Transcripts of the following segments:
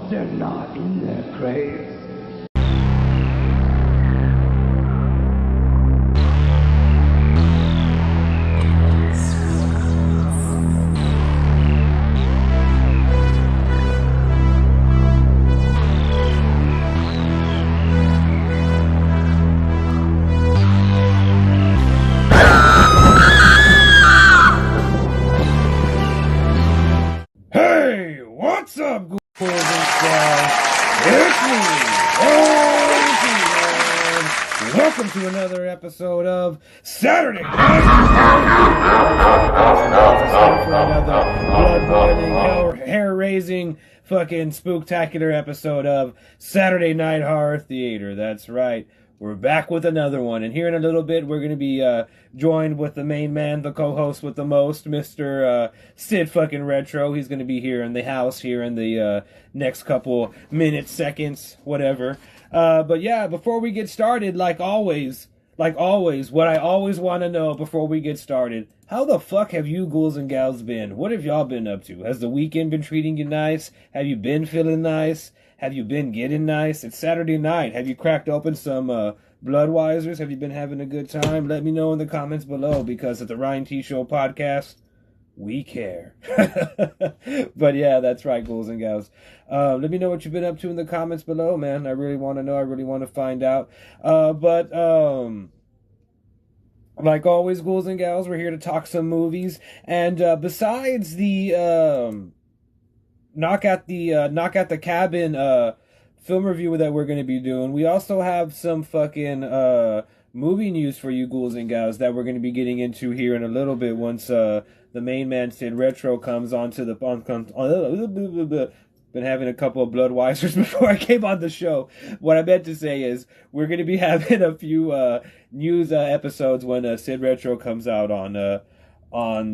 They're not in their graves. Hey, what's up, Ghouls and Squad? It's me, Ryan.T, and welcome to another episode of Saturday Night. For another blood-boiling, hair-raising, fucking spooktacular episode of Saturday Night Horror Theater. That's right. We're back with another one, and here in a little bit, we're going to be joined with the main man, the co-host with the most, Mr. Sid fucking Retro. He's going to be here in the house here in the next couple minutes, seconds, whatever. But yeah, before we get started, like always, what I always want to know before we get started, how the fuck have you ghouls and gals been? What have y'all been up to? Has the weekend been treating you nice? Have you been feeling nice? Have you been getting nice? It's Saturday night. Have you cracked open some Bloodweisers? Have you been having a good time? Let me know in the comments below, because at the Ryan.T Show podcast, we care. But yeah, that's right, ghouls and gals. Let me know what you've been up to in the comments below, man. I really want to know. I really want to find out. But like always, ghouls and gals, we're here to talk some movies. And besides the Knock at the Cabin film review that we're going to be doing, we also have some fucking movie news for you ghouls and gals that we're going to be getting into here in a little bit once the main man Sid Retro comes onto the been having a couple of Bloodweisers before I came on the show. What I meant to say is we're going to be having a few news episodes when Sid Retro comes out on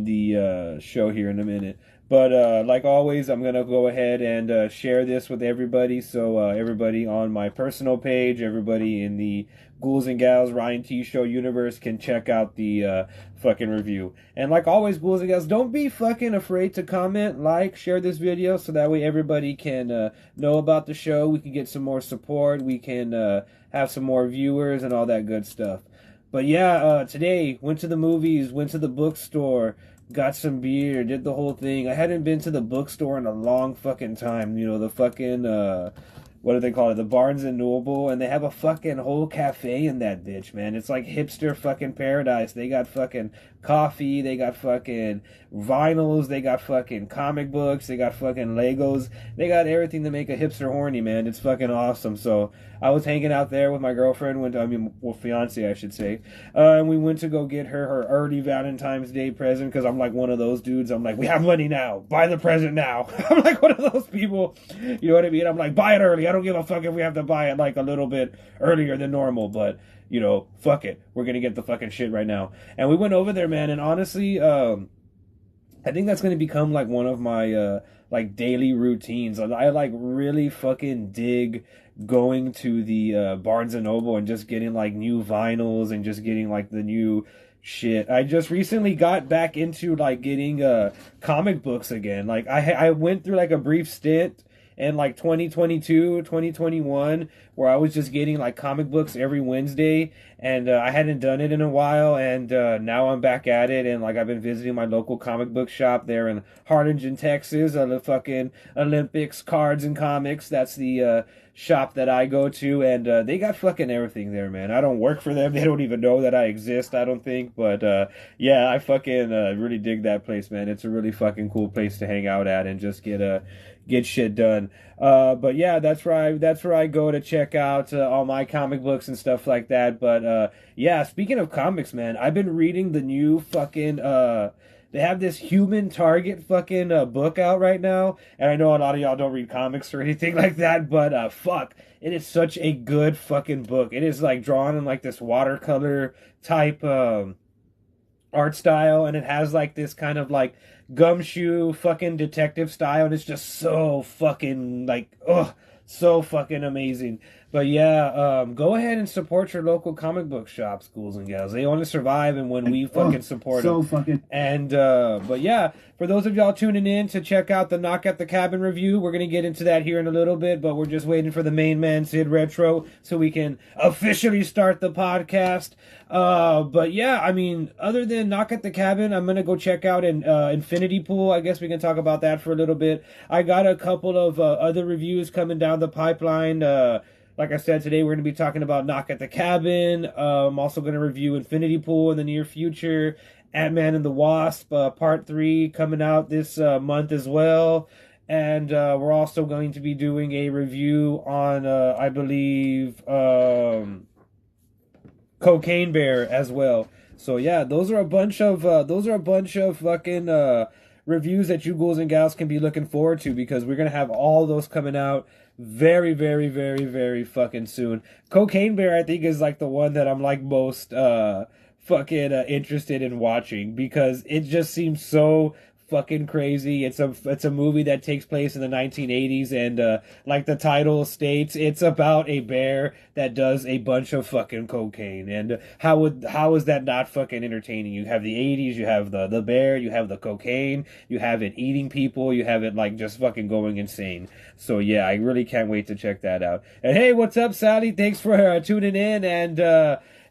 the show here in a minute. But like always, I'm going to go ahead and share this with everybody. So everybody on my personal page, everybody in the Ghouls and Gals Ryan.T Show universe can check out the fucking review. And like always, Ghouls and Gals, don't be fucking afraid to comment, like, share this video, so that way everybody can know about the show. We can get some more support. We can have some more viewers and all that good stuff. But yeah, today, went to the movies, went to the bookstore. got some beer, did the whole thing. I hadn't been to the bookstore in a long fucking time. You know, the fucking what do they call it? The Barnes and Noble, and they have a fucking whole cafe in that bitch, man. It's like hipster fucking paradise. They got fucking coffee, they got fucking vinyls, they got fucking comic books, they got fucking Legos, they got everything to make a hipster horny, man. It's fucking awesome. So I was hanging out there with my girlfriend, fiance, I should say, and we went to go get her early Valentine's Day present, because I'm like one of those dudes. I'm like, we have money now, buy the present now. I'm like one of those people, you know what I mean? I'm like, buy it early. I don't give a fuck if we have to buy it like a little bit earlier than normal, but you know, fuck it. We're gonna get the fucking shit right now. And we went over there, man, and honestly, I think that's gonna become like one of my like daily routines. I like really fucking dig going to the Barnes and Noble and just getting like new vinyls and just getting like the new shit. I just recently got back into like getting comic books again. Like I went through like a brief stint in like 2022, 2021, where I was just getting like comic books every Wednesday, and I hadn't done it in a while, and now I'm back at it, and like I've been visiting my local comic book shop there in Harlingen, Texas, the fucking Olympics Cards and Comics. That's the shop that I go to, and they got fucking everything there, man. I don't work for them. They don't even know that I exist, I don't think, but yeah, I fucking really dig that place, man. It's a really fucking cool place to hang out at and just get shit done. But yeah, that's where I go to check out all my comic books and stuff like that. But yeah, speaking of comics, man, I've been reading the new fucking they have this Human Target fucking book out right now, and I know a lot of y'all don't read comics or anything like that, but fuck, it is such a good fucking book. It is like drawn in like this watercolor type art style, and it has like this kind of like gumshoe fucking detective style, and it's just so fucking like so fucking amazing. But yeah, go ahead and support your local comic book shops, ghouls and gals. They only survive and when we fucking support them. Fucking. And but yeah, for those of y'all tuning in to check out the Knock at the Cabin review, we're gonna get into that here in a little bit, but we're just waiting for the main man Sid Retro so we can officially start the podcast. But yeah, I mean, other than Knock at the Cabin, I'm gonna go check out Infinity Pool. I guess we can talk about that for a little bit. I got a couple of other reviews coming down the pipeline. Like I said, today we're going to be talking about Knock at the Cabin. I'm also going to review Infinity Pool in the near future. Ant-Man and the Wasp, Part 3, coming out this month as well. And we're also going to be doing a review on, I believe, Cocaine Bear as well. So yeah, those are a bunch of fucking reviews that you ghouls and gals can be looking forward to, because we're going to have all those coming out very, very, very, very fucking soon. Cocaine Bear, I think, is like the one that I'm like most fucking interested in watching, because it just seems so fucking crazy. It's a movie that takes place in the 1980s, and like the title states, it's about a bear that does a bunch of fucking cocaine. And how is that not fucking entertaining? You have the 80s, you have the bear, you have the cocaine, you have it eating people, you have it like just fucking going insane. So yeah, I really can't wait to check that out. And hey, what's up, Sally? Thanks for tuning in.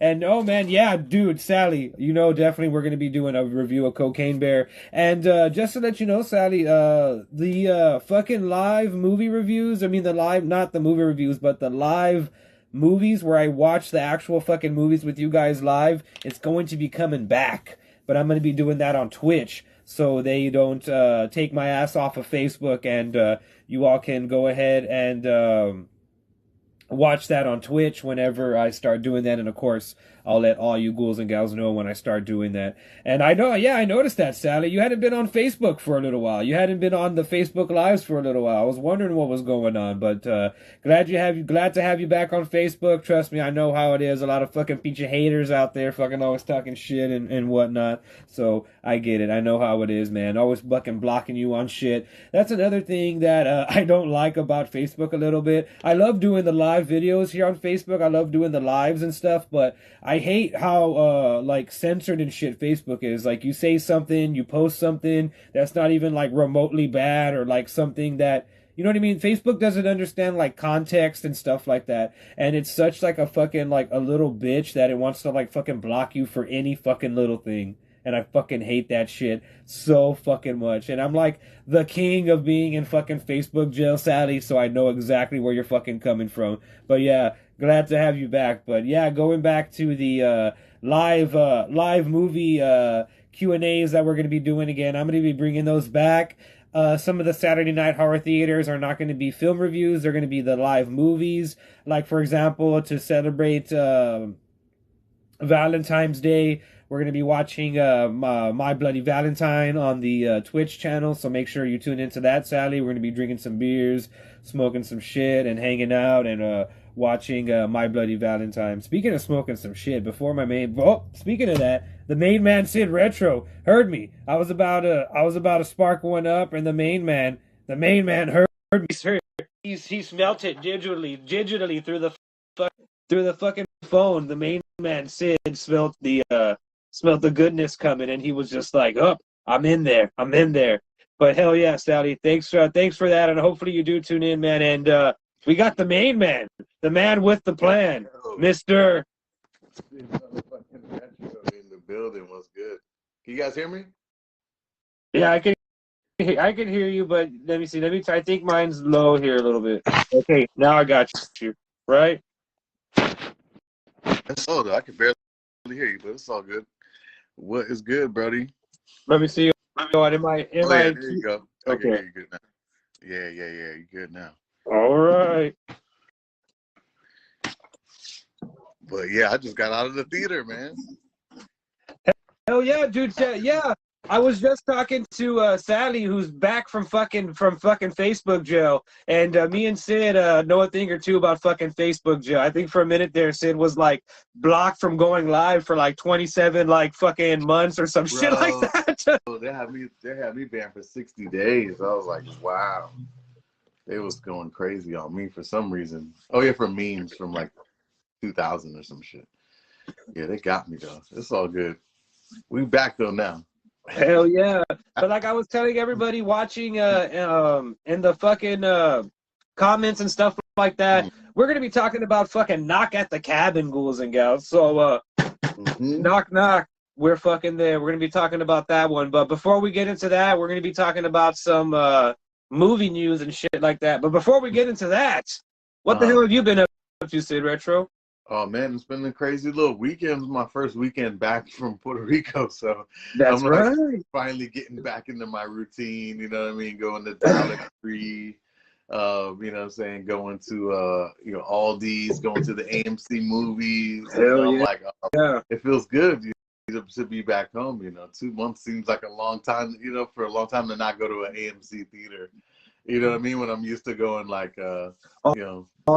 And oh man, yeah, dude, Sally, you know, definitely we're going to be doing a review of Cocaine Bear. And just to let you know, Sally, the fucking live movie reviews, I mean not the movie reviews, but the live movies where I watch the actual fucking movies with you guys live, it's going to be coming back. But I'm going to be doing that on Twitch, so they don't take my ass off of Facebook, and you all can go ahead and watch that on Twitch whenever I start doing that. And of course, I'll let all you ghouls and gals know when I start doing that. And I know, yeah, I noticed that, Sally. You hadn't been on Facebook for a little while. You hadn't been on the Facebook Lives for a little while. I was wondering what was going on, but glad to have you back on Facebook. Trust me, I know how it is. A lot of fucking feature haters out there, fucking always talking shit and whatnot. So I get it. I know how it is, man. Always fucking blocking you on shit. That's another thing that I don't like about Facebook a little bit. I love doing the live videos here on Facebook. I love doing the lives and stuff, but I hate how like censored and shit Facebook is. Like, you say something, you post something that's not even like remotely bad, or like something that, you know what I mean? Facebook doesn't understand like context and stuff like that. And it's such like a fucking like a little bitch that it wants to like fucking block you for any fucking little thing. and I fucking hate that shit so fucking much. And I'm like the king of being in fucking Facebook jail, Sally, so I know exactly where you're fucking coming from. But yeah, glad to have you back. But yeah, going back to the live movie Q&As that we're going to be doing again. I'm going to be bringing those back. Some of the Saturday Night Horror Theaters are not going to be film reviews. They're going to be the live movies. Like, for example, to celebrate Valentine's Day, we're going to be watching My Bloody Valentine on the Twitch channel. So make sure you tune into that, Sally. We're going to be drinking some beers, smoking some shit, and hanging out and watching My Bloody Valentine. Speaking of smoking some shit, speaking of that, the main man Sid Retro heard me. I was about to spark one up, and the main man heard me. He smelt it digitally through the fucking phone. The main man Sid smelt the goodness coming, and he was just like, "Oh, I'm in there. But hell yeah, Sally, thanks for that, and hopefully you do tune in, man. And we got the main man, the man with the plan, Mister. In the building was good. Can you guys hear me? Yeah, I can hear you, but let me see. I think mine's low here a little bit. Okay, now I got you. Right? It's low though. I can barely hear you, but it's all good. What is good, Brody? Let me see. There you go. I Okay. can hear you good now. Yeah. You're good now. All right. But yeah, I just got out of the theater, man. Hell yeah, dude. Yeah. I was just talking to Sally, who's back from fucking Facebook jail, and me and Sid know a thing or two about fucking Facebook jail. I think for a minute there, Sid was like blocked from going live for like 27 like fucking months or some shit like that. They had me banned for 60 days. I was like, wow. They was going crazy on me for some reason. Oh yeah, for memes from like 2000 or some shit. Yeah, they got me though. It's all good. We back though now. Hell yeah. But like I was telling everybody watching in the fucking comments and stuff like that, we're gonna be talking about fucking Knock at the Cabin, ghouls and gals. So knock knock, we're fucking there. We're gonna be talking about that one. But before we get into that, we're gonna be talking about some movie news and shit like that. But before we get into that, what the hell have you been up to, Sid Retro? Oh man, it's been a crazy little weekend. It was my first weekend back from Puerto Rico, so That's I'm right. finally getting back into my routine. You know what I mean? Going to Dollar Tree, you know what I'm saying? Going to Aldi's, going to the AMC movies. Hell I'm yeah. like, it feels good to be back home. 2 months seems like a long time. For a long time to not go to an AMC theater. You know what I mean? When I'm used to going like, all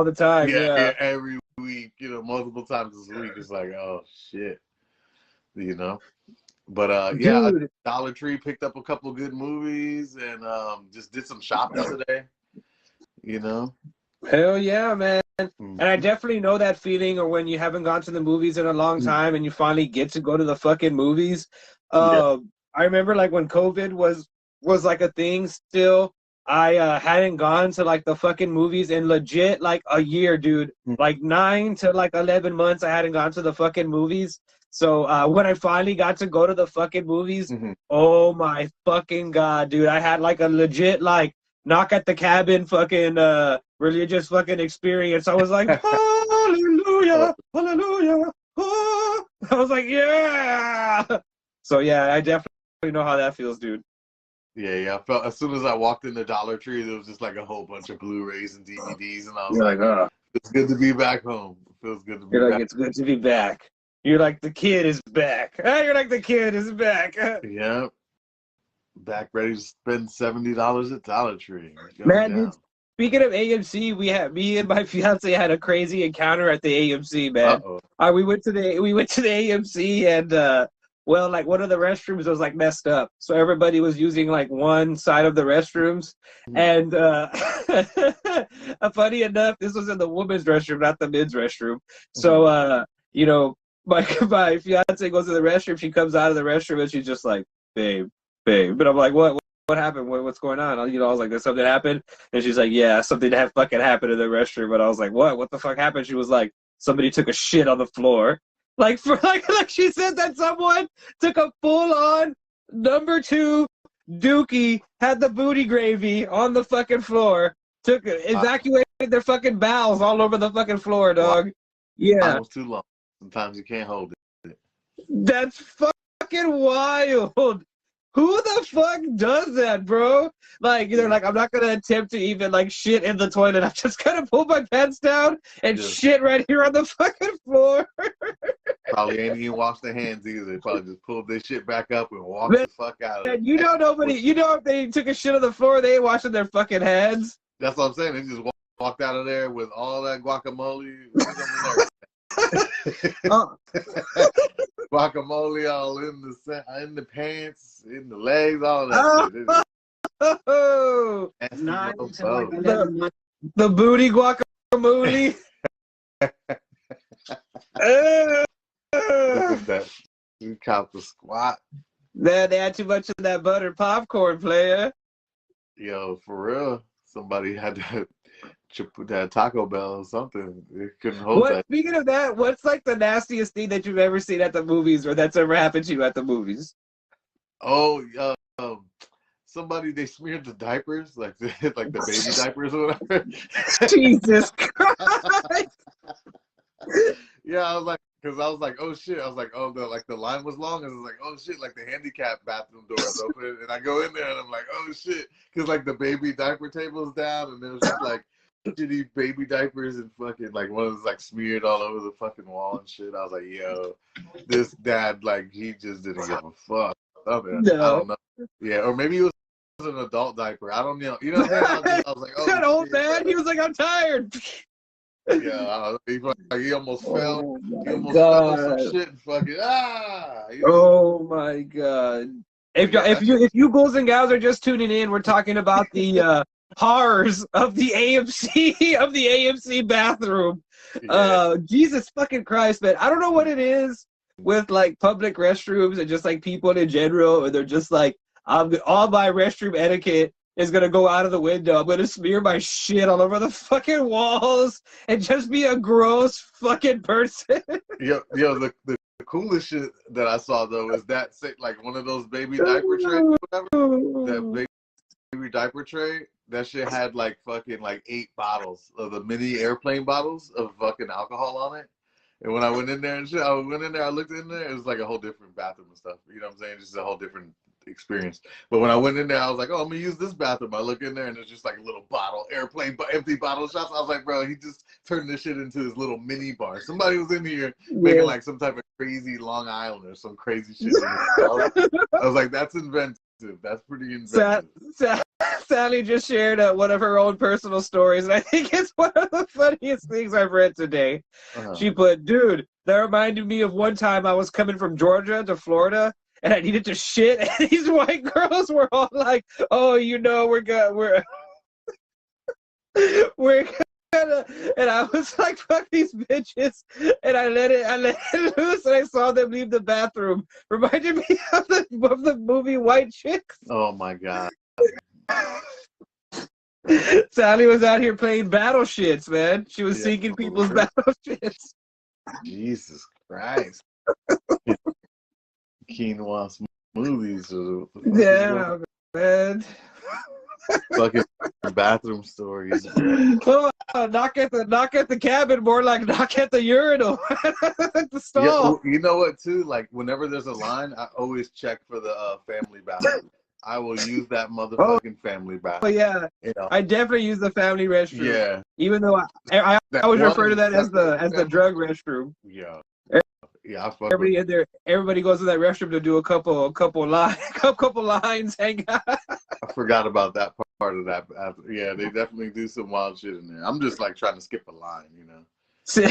the time. Yeah. Every week, multiple times this week. It's like, oh shit, But Dude. Dollar Tree picked up a couple of good movies and just did some shopping today. Hell yeah, man. And I definitely know that feeling, or when you haven't gone to the movies in a long time and you finally get to go to the fucking movies. I remember like when COVID was like a thing still. I hadn't gone to like the fucking movies in legit like a year, dude. Like 9 to like 11 months I hadn't gone to the fucking movies. So when I finally got to go to the fucking movies, oh my fucking god, dude. I had like a legit like Knock at the Cabin fucking religious fucking experience. I was like, hallelujah, hallelujah. Oh. I was like, yeah. So yeah, I definitely know how that feels, dude. Yeah. I felt as soon as I walked in the Dollar Tree, there was just like a whole bunch of Blu-rays and DVDs, and I was like, it's good to be back home. It feels good to be back. It's good to be back. You're like, the kid is back. You're like, the kid is back. Yeah. Back ready to spend $70 at Dollar Tree. Man, dude, speaking of AMC, me and my fiance had a crazy encounter at the AMC, man. We went to the AMC and well, like one of the restrooms was like messed up, so everybody was using like one side of the restrooms. And funny enough, this was in the women's restroom, not the men's restroom. So my fiance goes to the restroom. She comes out of the restroom and she's just like, babe. But I'm like, what happened? What's going on? I was like, there's something happened. And she's like, yeah, something fucking happened in the restroom. But I was like, what the fuck happened? She was like, somebody took a shit on the floor. Like like she said that someone took a full-on #2 dookie, had the booty gravy on the fucking floor, evacuated their fucking bowels all over the fucking floor, dog. Yeah. Almost too long. Sometimes you can't hold it. That's fucking wild. Who the fuck does that, bro? Like, they're like, I'm not gonna attempt to even like shit in the toilet. I'm just gonna pull my pants down and shit right here on the fucking floor. Probably ain't even wash their hands either. They probably just pulled their shit back up and walked the fuck out of it. You know if they took a shit on the floor, they ain't washing their fucking hands. That's what I'm saying. They just walked out of there with all that guacamole. Guacamole all in the pants, in the legs, all that shit. Oh, Nice. the booty guacamole. Look at that. You count the squat. They had too much of that buttered popcorn, player. Yo, for real. Somebody had to put that Taco Bell or something. It couldn't hold that. Speaking of that, what's like the nastiest thing that you've ever seen at the movies or that's ever happened to you at the movies? Oh, somebody, they smeared the diapers, like the baby diapers or whatever. Jesus Christ. Yeah, I was like, oh shit. I was like, oh, the line was long. And I was like, oh shit, like the handicap bathroom door is open. And I go in there and I'm like, oh shit. Because like the baby diaper table's down and there was just like shitty baby diapers and fucking like one was like smeared all over the fucking wall and shit. I was like, yo, this dad, like, he just didn't give a fuck. I don't know. Yeah, or maybe it was an adult diaper. I don't know. You know what I'm saying? I was like, oh, that old man, he was like, I'm tired. Yeah, he almost fell. He almost fell on some shit and fucking You know? Oh my god! If you ghouls and gals are just tuning in, we're talking about the horrors of the AMC bathroom. Yeah. Jesus fucking Christ, man! I don't know what it is with like public restrooms and just like people in general, or they're just like, all my restroom etiquette is gonna go out of the window. I'm gonna smear my shit all over the fucking walls and just be a gross fucking person. The coolest shit that I saw though is that like one of those baby diaper trays or whatever. That baby diaper tray, that shit had like fucking like 8 bottles of the mini airplane bottles of fucking alcohol on it. And when I went in there and shit, I looked in there, it was like a whole different bathroom and stuff. You know what I'm saying? Just a whole different experience. But when I went in there, I was like, oh, I'm gonna use this bathroom. I look in there and there's just like a little empty bottle shots. I was like, bro, he just turned this shit into his little mini bar. Somebody was in here making like some type of crazy Long Island or some crazy shit. I was like, that's inventive. That's pretty inventive. Sally just shared one of her own personal stories, and I think it's one of the funniest things I've read today. She put, dude, that reminded me of one time I was coming from Georgia to Florida, and I needed to shit, and these white girls were all like, "Oh, you know, we're gonna," and I was like, "Fuck these bitches," and I let it loose, and I saw them leave the bathroom. Reminded me of the movie White Chicks. Oh my god. Sally was out here playing battle shits, man. She was sinking people's battle shits. Jesus Christ. Quinoa smoothies. Yeah, man. Fucking bathroom stories. Oh, knock at the cabin, more like knock at the urinal. The stall. Yeah, you know what too? Like whenever there's a line, I always check for the family bathroom. I will use that motherfucking family bathroom. Oh yeah, you know? I definitely use the family restroom. Yeah. Even though I always refer to that as the drug restroom. Yeah. Yeah, everybody in there. Everybody goes to that restroom to do a couple lines, hang out. I forgot about that part of that. Yeah, they definitely do some wild shit in there. I'm just like trying to skip a line, you know.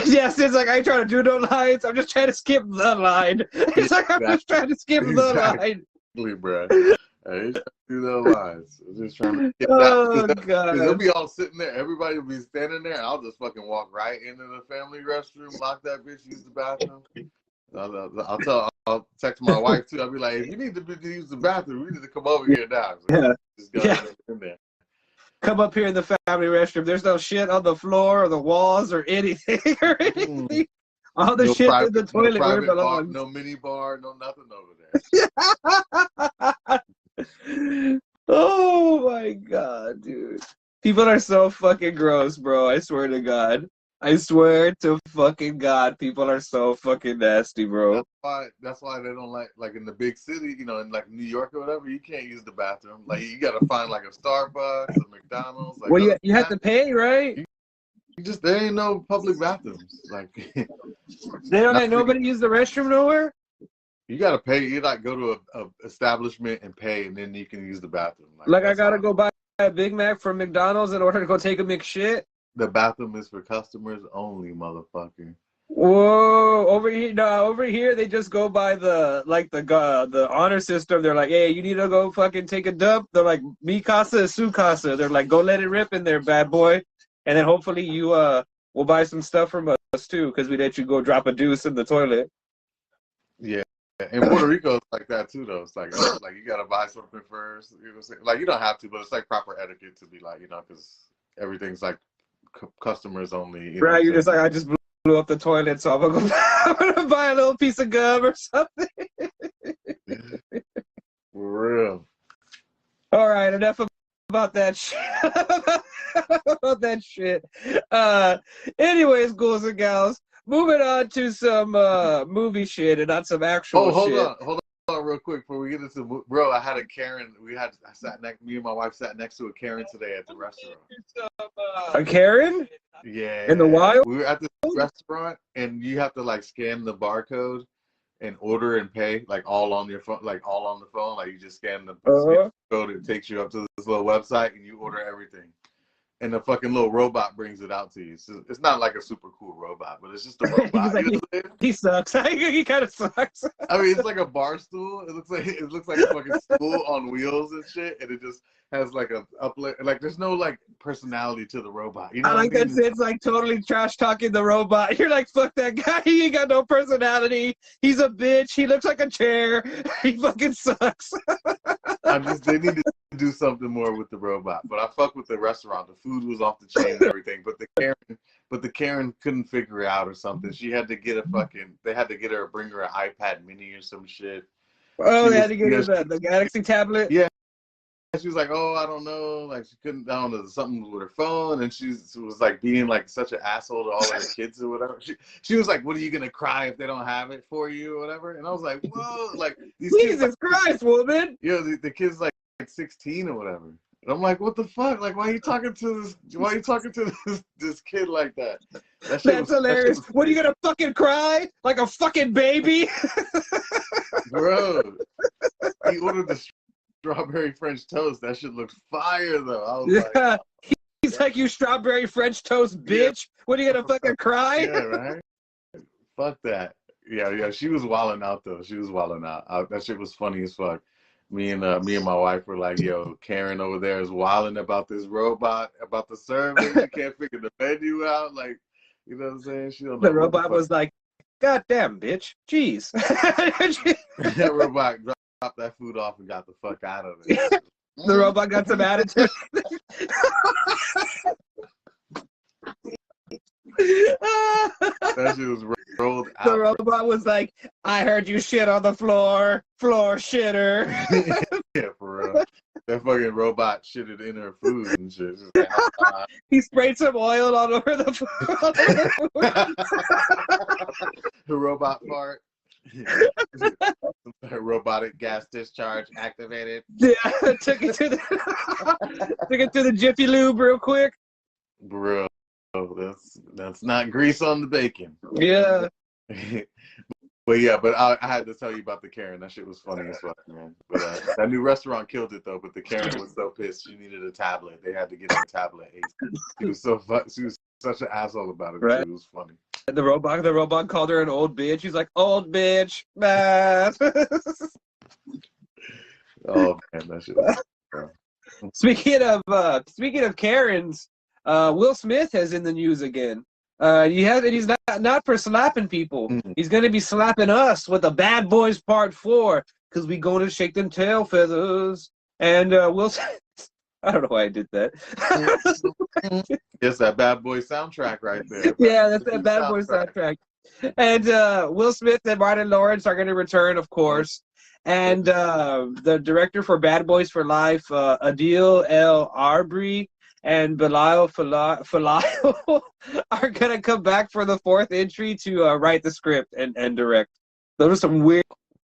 Yes, it's like I ain't trying to do no lines. I'm just trying to skip the line. It's like I'm just trying to skip the line. Exactly, bro. I ain't trying to do those lines. I'm just trying to skip that. Because they'll be all sitting there. Everybody will be standing there. And I'll just fucking walk right into the family restroom, lock that bitch, use the bathroom. I'll text my wife too. I'll be like, if you need to use the bathroom, you need to come over here now. So just go in there. Come up here in the family restroom. There's no shit on the floor or the walls or anything. All the No shit in private, the no toilet where it private bar, belongs. no mini bar, no nothing over there. Oh my god, dude. People are so fucking gross, bro. I swear to God. I swear to fucking God, people are so fucking nasty, bro. That's why they don't like in the big city, you know, in like New York or whatever, you can't use the bathroom. Like you gotta find like a Starbucks, a McDonald's, like Well, other you have than to pay, right? that, there ain't no public bathrooms. Like They don't not let nobody use the restroom nowhere? you gotta pay. You like go to a establishment and pay, and then you can use the bathroom. Like I That's gotta how go buy a Big Mac from McDonald's in order to go take a McShit? the bathroom is for customers only, motherfucker. Whoa, over here, no, over here they just go by the honor system. They're like, hey, you need to go fucking take a dump. They're like, mi casa, su casa. They're like, go let it rip in there, bad boy. And then hopefully you will buy some stuff from us too, because we let you go drop a deuce in the toilet. Yeah. In Puerto Rico, it's like that too, though. It's like you gotta buy something first. You know what I'm saying? Like you don't have to, but it's like proper etiquette to be like, you know, because everything's like customers only. You know Right, you're what just like, I just blew up the toilet, so I'm gonna buy a little piece of gum or something. I'm saying? For real. All right, enough about that shit. About that shit. Anyways, ghouls and gals, moving on to some movie shit and not some actual Oh, hold shit. on, real quick before we get into bro. I had a Karen. Me and my wife sat next to a Karen today at the restaurant. A Karen? Yeah, In the wild? we were at this restaurant, and you have to like scan the barcode and order and pay like all on your phone, like all on the phone. Like you just scan the code, it takes you up to this little website, and you order everything. And the fucking little robot brings it out to you. So it's not like a super cool robot, but it's just a robot. Like, he sucks. He kind of sucks. I mean, it's like a bar stool. It looks like a fucking stool on wheels and shit, and it just has like a uplift. Like there's no like personality to the robot. You know I like what I mean? that it's like totally trash talking the robot. You're like, fuck that guy. He ain't got no personality. He's a bitch. He looks like a chair. He fucking sucks. They need to do something more with the robot. But I fuck with the restaurant. The food was off the chain and everything. But the Karen couldn't figure it out or something. She had to get they had to get her, bring her an iPad mini or some shit. Oh, they had to get her the Galaxy tablet? Yeah. She was like, oh, I don't know. Like she couldn't, I don't know, something with her phone. And she was like being like such an asshole to all of her kids or whatever. She was like, what are you going to cry if they don't have it for you or whatever? And I was like, whoa, like these Jesus kids, Christ, woman. You know, the kid's like 16 or whatever. And I'm like, what the fuck? Like, why are you talking to this kid like that? That's hilarious. What are you gonna fucking cry like a fucking baby? Bro, he ordered the strawberry French toast. That shit looks fire though. I was like, he's like, you strawberry French toast bitch. Yeah. What are you gonna fucking cry? Yeah, right. Fuck that. Yeah. She was wilding out though. She was wilding out. That shit was funny as fuck. Me and my wife were like, yo, Karen over there is wilding about this robot, about the service. She can't figure the menu out. Like, you know what I'm saying? She don't know. The robot was like, God damn, bitch. Jeez. That robot dropped that food off and got the fuck out of it. The robot got some attitude. That shit was rolled out. The robot was like, I heard you shit on the floor shitter. Yeah, for real. That fucking robot shitted in her food and shit. Like, he sprayed some oil all over the food. The robot fart. Robotic gas discharge activated. Yeah, took it to the Jiffy Lube real quick. Bro, that's not grease on the bacon. Yeah. But I had to tell you about the Karen. That shit was funny as fuck, man. But that new restaurant killed it though. But the Karen was so pissed. She needed a tablet. They had to get her a tablet. She was such an asshole about it. Right. It was funny. The robot called her an old bitch. He's like, old bitch, man. Oh man, that shit was Speaking of Karens, Will Smith is in the news again. He's not for slapping people. Mm-hmm. He's gonna be slapping us with a Bad Boys Part 4 because we going to shake them tail feathers. And Will Smith, I don't know why I did that. It's that Bad Boy soundtrack right there. Yeah, that's that Bad Boy soundtrack. And Will Smith and Martin Lawrence are going to return, of course. And the director for Bad Boys for Life, Adil El Arbri and Bilal Falal are going to come back for the fourth entry to write the script and direct. Those are some weird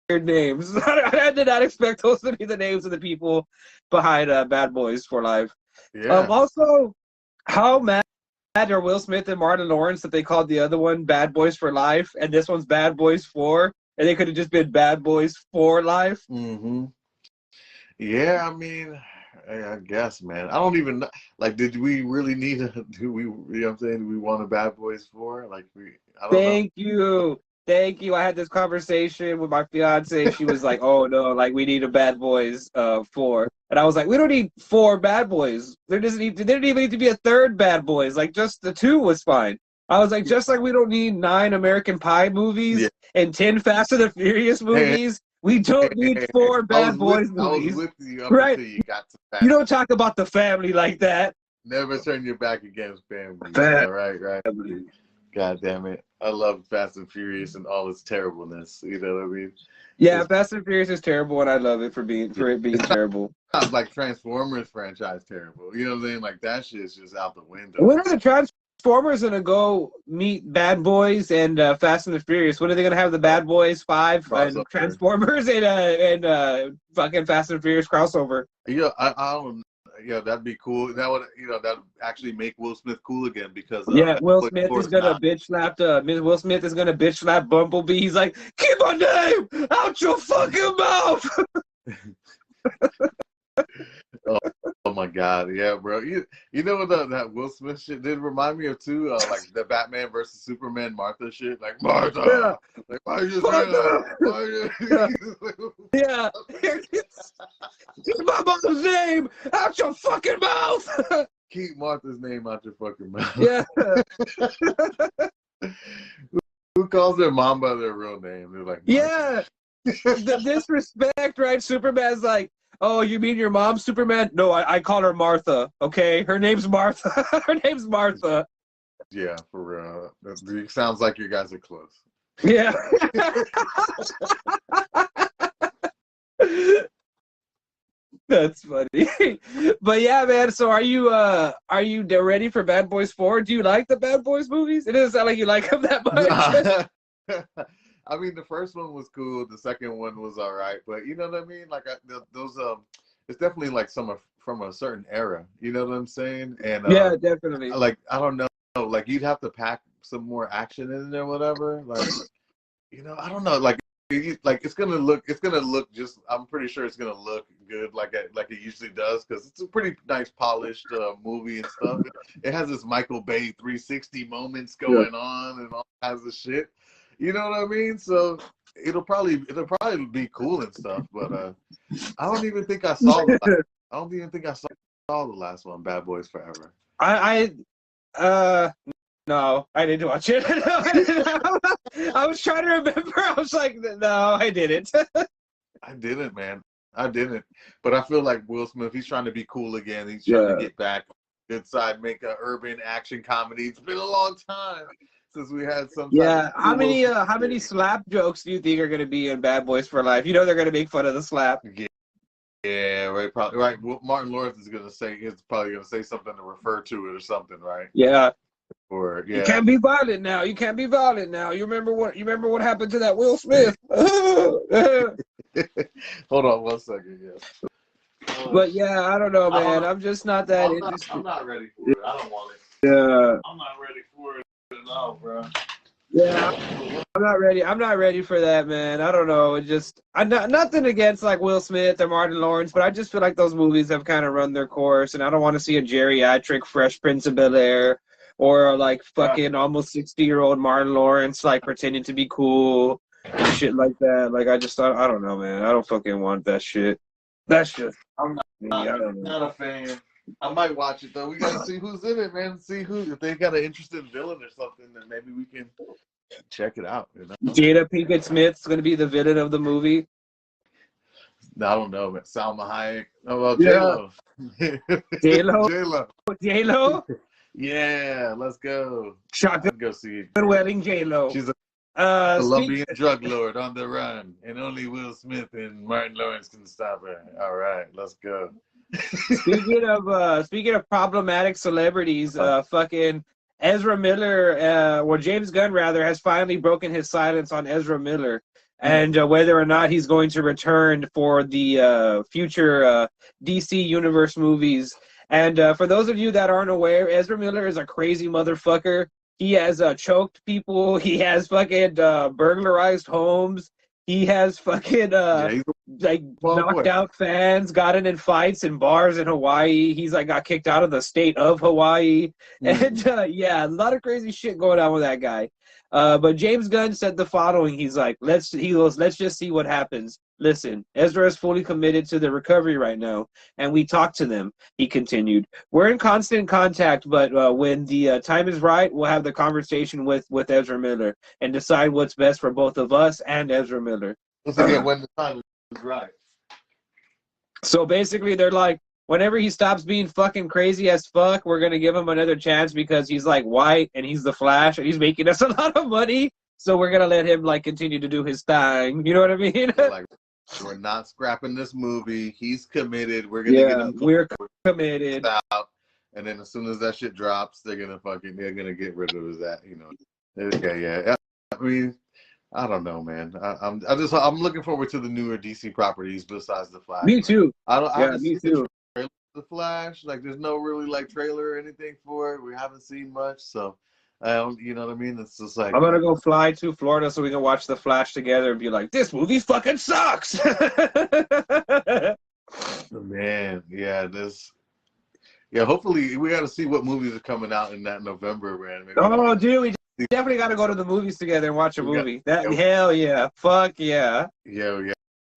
names. I did not expect those to be the names of the people behind Bad Boys for Life. Yeah. Also, how mad are Will Smith and Martin Lawrence that they called the other one Bad Boys for Life, and this one's Bad Boys 4, and they could have just been Bad Boys for Life? Mm-hmm. Yeah, I mean, I guess, man. I don't even know. Like, did we really need a, do we, you know what I'm saying? Do we want a Bad Boys 4? Like, I don't know. Thank you. Thank you. I had this conversation with my fiance. She was like, "Oh no, like we need a Bad Boys 4," and I was like, "We don't need 4 Bad Boys. There didn't even need to be a third Bad Boys. Like just the 2 was fine." I was like, just like we don't need 9 American Pie movies and 10 Fast and the Furious movies, we don't need 4 Bad Boys movies. I was with you up right? until you got to that. You don't talk about the family like that. Never turn your back against family. Family. Right. God damn it. I love Fast and Furious and all its terribleness. You know what I mean? Yeah, Fast and Furious is terrible, and I love it for it being terrible. Like Transformers franchise terrible. You know what I'm saying? Like that shit's just out the window. When are the Transformers gonna go meet Bad Boys and Fast and the Furious? When are they gonna have the Bad Boys 5 and Transformers and fucking Fast and Furious crossover? Yeah, I don't. Yeah, that'd be cool. That would, that'd actually make Will Smith cool again because Will Smith is gonna bitch slap Will Smith is gonna bitch slap Bumblebee. He's like, keep my name out your fucking mouth. Oh my God, yeah, bro. You know what that Will Smith shit did remind me of too? Like the Batman versus Superman Martha shit. Like Martha, like why are you yeah. Keep my mother's name out your fucking mouth. Keep Martha's name out your fucking mouth. Yeah. Who calls their mom by their real name? They're like, Martha. The disrespect, right? Superman's like, oh, you mean your mom, Superman? No, I call her Martha, okay? Her name's Martha. Her name's Martha. Yeah, for real. It sounds like you guys are close. Yeah. That's funny. But yeah, man, so are you ready for Bad Boys 4? Do you like the Bad Boys movies? It doesn't sound like you like them that much. I mean, the first one was cool. The second one was all right. But you know what I mean? Like, those, it's definitely like from a certain era. You know what I'm saying? And yeah, definitely. Like, I don't know. Like, you'd have to pack some more action in there, whatever. Like, I don't know. Like it's gonna look just. I'm pretty sure it's gonna look good, like it usually does, because it's a pretty nice polished movie and stuff. It has this Michael Bay 360 moments going on and all kinds of shit. You know what I mean? So it'll probably be cool and stuff. But I don't even think I saw. I don't even think I saw the last one, Bad Boys Forever. No, I didn't watch it. I was trying to remember. I was like, no, I didn't. I didn't, man. I didn't. But I feel like Will Smith, he's trying to be cool again. He's trying to get back good side, make an urban action comedy. It's been a long time since we had some. Yeah. How many slap jokes do you think are going to be in Bad Boys for Life? You know they're going to make fun of the slap. Yeah, right. Probably right. Well, Martin Lawrence is probably gonna say something to refer to it or something, right? Yeah. Or you can't be violent now. You can't be violent now. You remember what happened to that Will Smith? Hold on 1 second. Yeah. But yeah, I don't know, man. I'm just not that interested. I'm not ready for it. I don't want it. Yeah. I'm not ready for it at all, bro. Yeah, I'm not ready. I'm not ready for that, man. I don't know. Nothing against like Will Smith or Martin Lawrence, but I just feel like those movies have kind of run their course, and I don't want to see a geriatric Fresh Prince of Bel-Air or like fucking almost 60-year-old Martin Lawrence like pretending to be cool, shit like that. Like I don't know, man. I don't fucking want that shit. That's just I'm not a fan. I might watch it though. We gotta see who's in it, man. See if they got an interesting villain or something, then maybe we can check it out. Jada Pinkett Smith's gonna be the villain of the movie. I don't know, man. Salma Hayek. Oh well, J-Lo. J-Lo. J-Lo. Yeah, let's go. Shotgun go see it. Wedding J-Lo. She's Colombian drug lord on the run, and only Will Smith and Martin Lawrence can stop her. All right, let's go. Speaking of problematic celebrities, fucking Ezra Miller, or James Gunn rather, has finally broken his silence on Ezra Miller and whether or not he's going to return for the future DC Universe movies. And for those of you that aren't aware, Ezra Miller is a crazy motherfucker. He has choked people. He has fucking burglarized homes. He has fucking like knocked out fans, gotten in fights in bars in Hawaii. He's like got kicked out of the state of Hawaii, and yeah, a lot of crazy shit going on with that guy. But James Gunn said the following: He's like, let's just see what happens. Listen, Ezra is fully committed to the recovery right now, and we talked to them. He continued, "We're in constant contact, but when the time is right, we'll have the conversation with Ezra Miller and decide what's best for both of us and Ezra Miller." When the time is right. So basically, they're like, whenever he stops being fucking crazy as fuck, we're gonna give him another chance because he's like white and he's the Flash and he's making us a lot of money. So we're gonna let him like continue to do his thing. You know what I mean? Like, we're not scrapping this movie. He's committed. We're gonna get him. We're committed. Out, and then as soon as that shit drops, they're gonna get rid of that. You know? Okay, yeah. I mean, I don't know, man. I'm looking forward to the newer DC properties besides the Flash. Me too. Me too. The Flash, like, there's no really like trailer or anything for it. We haven't seen much, so I don't. You know what I mean? It's just like, I'm gonna go fly to Florida so we can watch the Flash together and be like, this movie fucking sucks. Man, yeah, hopefully we got to see what movies are coming out in that November, man. Maybe dude, we definitely got to go to the movies together and watch a movie. Hell yeah, fuck yeah. Yeah.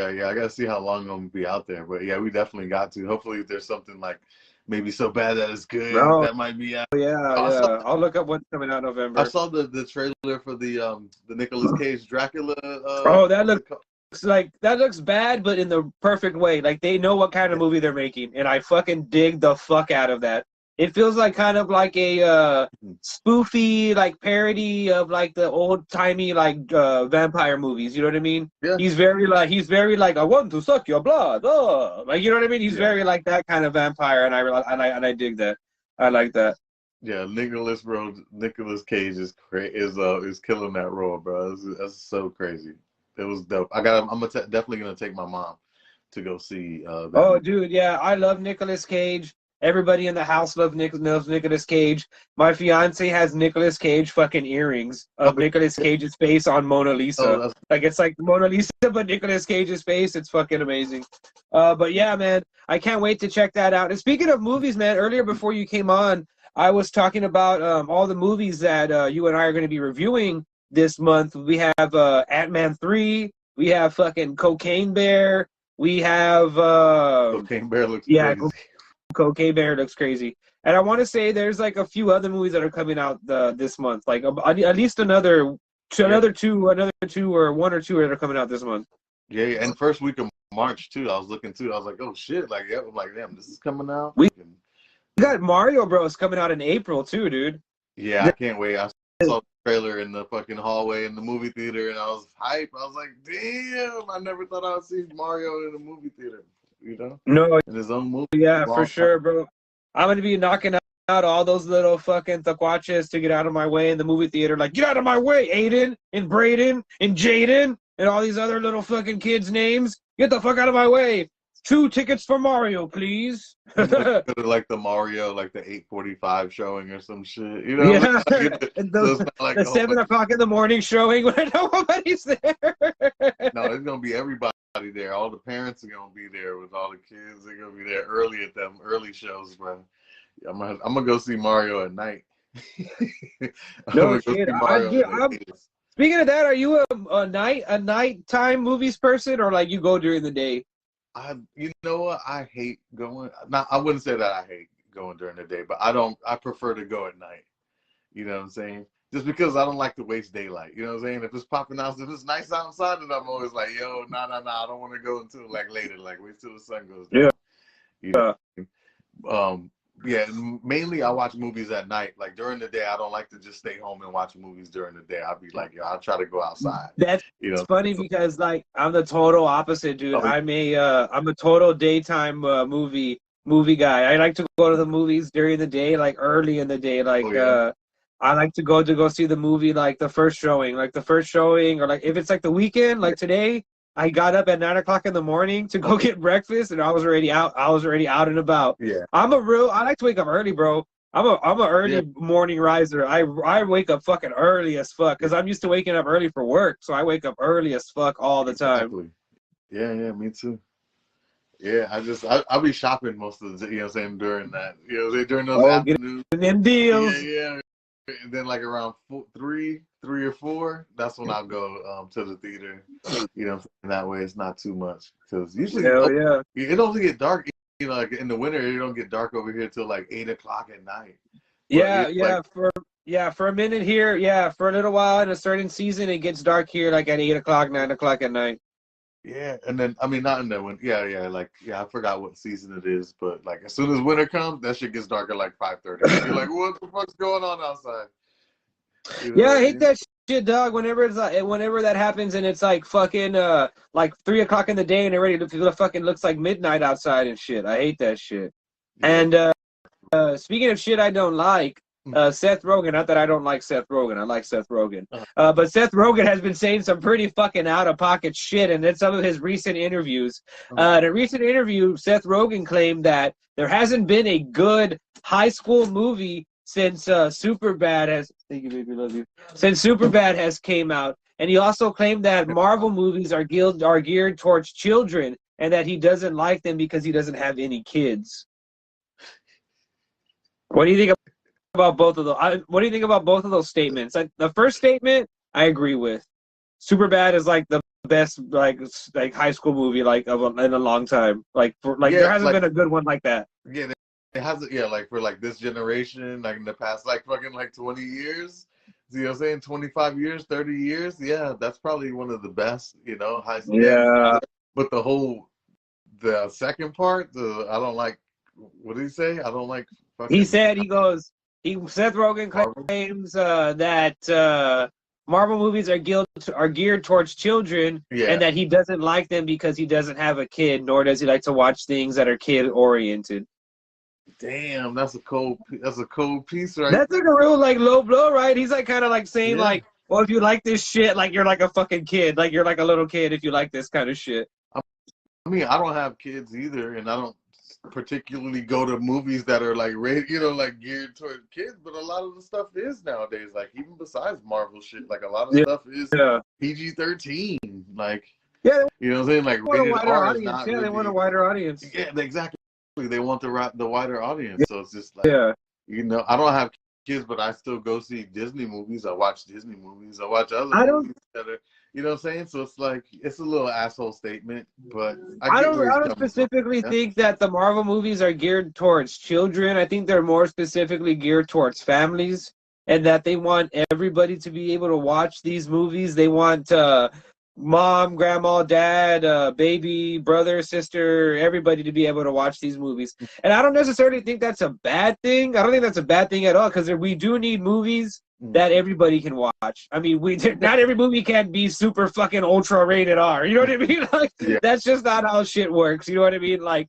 I gotta see how long I'm gonna be out there, but yeah, we definitely got to. Hopefully, there's something like maybe so bad that it's good. That might be out. Yeah. I'll look up what's coming out in November. I saw the trailer for the Nicolas Cage Dracula. That looks bad, but in the perfect way. Like, they know what kind of movie they're making, and I fucking dig the fuck out of that. It feels like kind of like a spoofy, like, parody of like the old timey like vampire movies. You know what I mean? Yeah. He's very like I want to suck your blood. Like, you know what I mean? He's very like that kind of vampire, and I dig that. I like that. Yeah, Nicolas Cage is killing that role, bro. That's so crazy. It was dope. Definitely gonna take my mom to go see. Dude, yeah, I love Nicolas Cage. Everybody in the house loves Nicolas Cage. My fiance has Nicolas Cage fucking earrings of Nicolas Cage's face on Mona Lisa. It's like Mona Lisa, but Nicolas Cage's face. It's fucking amazing. But yeah, man, I can't wait to check that out. And speaking of movies, man, earlier before you came on, I was talking about all the movies that you and I are going to be reviewing this month. We have Ant-Man 3. We have fucking Cocaine Bear. We have Cocaine Bear looks crazy. Cocaine Bear looks crazy. And I want to say there's like a few other movies that are coming out this month. Like at least another two or one or two that are coming out this month. Yeah, and first week of March too. I was looking too. I was like, oh shit! Like, yeah, I'm like, damn, this is coming out. We got Mario Bros coming out in April too, dude. Yeah, I can't wait. I saw the trailer in the fucking hallway in the movie theater, and I was hyped. I was like, damn! I never thought I would see Mario in a movie theater. You know? No, in his own movie. Yeah, for sure, bro. I'm gonna be knocking out all those little fucking taquaches to get out of my way in the movie theater. Like, get out of my way, Aiden and Braden and Jaden and all these other little fucking kids' names. Get the fuck out of my way. 2 tickets for Mario, please. Like the Mario, like the 8:45 showing or some shit. You know? Yeah. The 7 o'clock in the morning showing when nobody's there. No, it's gonna be everybody there. All the parents are gonna be there with all the kids. They're gonna be there early at them early shows, bro. I'm gonna go see Mario at night. No shit. Speaking of that, are you a nighttime movies person, or like you go during the day? You know what? I hate going. Not, I wouldn't say that I hate going during the day, but I prefer to go at night. You know what I'm saying? Just because I don't like to waste daylight. You know what I'm saying? If it's popping out, if it's nice outside, then I'm always like, yo, nah, I don't want to go until like later, like wait till the sun goes down. Yeah. You know? Yeah, mainly I watch movies at night. Like during the day, I don't like to just stay home and watch movies during the day. I'll be like, yo, I'll try to go outside. That's You know. funny because like I'm the total opposite, dude. Oh, I'm a total daytime movie guy. I like to go to the movies during the day, like early in the day. Like yeah. I like to go see the movie like the first showing, or like if it's like the weekend, like today. I got up at 9 o'clock in the morning to go get breakfast, and I was already out. I was already out and about. Yeah. I like to wake up early, bro. I'm a early morning riser. I wake up fucking early as fuck because I'm used to waking up early for work. So I wake up early as fuck all the time. Exactly. Yeah, me too. Yeah, I'll be shopping most of the, you know what I'm saying, during that, you know, during those afternoons. Them deals. Yeah. And then like around 3 or 4, that's when I'll go to the theater. You know, that way it's not too much because usually it doesn't get dark. You know, like in the winter, it don't get dark over here till like 8 o'clock at night. For a minute here, for a little while in a certain season, it gets dark here like at 8 o'clock, 9 o'clock at night. Yeah, and then I mean not in that one. I forgot what season it is, but like as soon as winter comes, that shit gets dark at like 5:30. You're like, what the fuck's going on outside? You know I hate that shit, dog. Whenever that happens and it's like fucking like 3 o'clock in the day and it fucking looks like midnight outside and shit. I hate that shit. Yeah. And speaking of shit I don't like, Seth Rogen. Not that I don't like Seth Rogen. I like Seth Rogen. But Seth Rogen has been saying some pretty fucking out-of-pocket shit in some of his recent interviews. In a recent interview, Seth Rogen claimed that there hasn't been a good high school movie since Superbad has. Thank you, baby, love you. Since Superbad has came out, and he also claimed that Marvel movies are geared towards children, and that he doesn't like them because he doesn't have any kids. What do you think about both of those? What do you think about both of those statements? The first statement, I agree with. Superbad is like the best like high school movie in a long time. There hasn't been a good one like that. Yeah, it hasn't. Yeah, like for like this generation, like in the past, like fucking like 20 years. You know what I'm saying? 25 years, 30 years. Yeah, that's probably one of the best. You know, high school. Yeah. But the second part, I don't like. What did he say? I don't like. He said Seth Rogen claims that Marvel movies are geared towards children, and that he doesn't like them because he doesn't have a kid, nor does he like to watch things that are kid oriented. Damn, that's a cold piece, right? That's like a real like low blow, right? He's like kind of like saying like, well, if you like this shit, like you're like a fucking kid, like you're like a little kid if you like this kind of shit. I mean, I don't have kids either, and I don't particularly go to movies that are like like geared toward kids, but a lot of the stuff is nowadays, like even besides Marvel shit, like a lot of stuff is PG-13, like you know what I'm saying, like rated R is not really, they want a wider audience. Yeah, exactly. They want the wider audience, so it's just like you know, I don't have kids, but I still go see Disney movies. I watch Disney movies. I watch other movies that are, you know what I'm saying? So it's like, it's a little asshole statement, but I don't specifically think that the Marvel movies are geared towards children. I think they're more specifically geared towards families, and that they want everybody to be able to watch these movies. They want mom, grandma, dad, baby, brother, sister, everybody to be able to watch these movies. And I don't necessarily think that's a bad thing. I don't think that's a bad thing at all, because we do need movies that everybody can watch. I mean, not every movie can be super fucking ultra rated R. You know what I mean? Like, that's just not how shit works. You know what I mean? Like,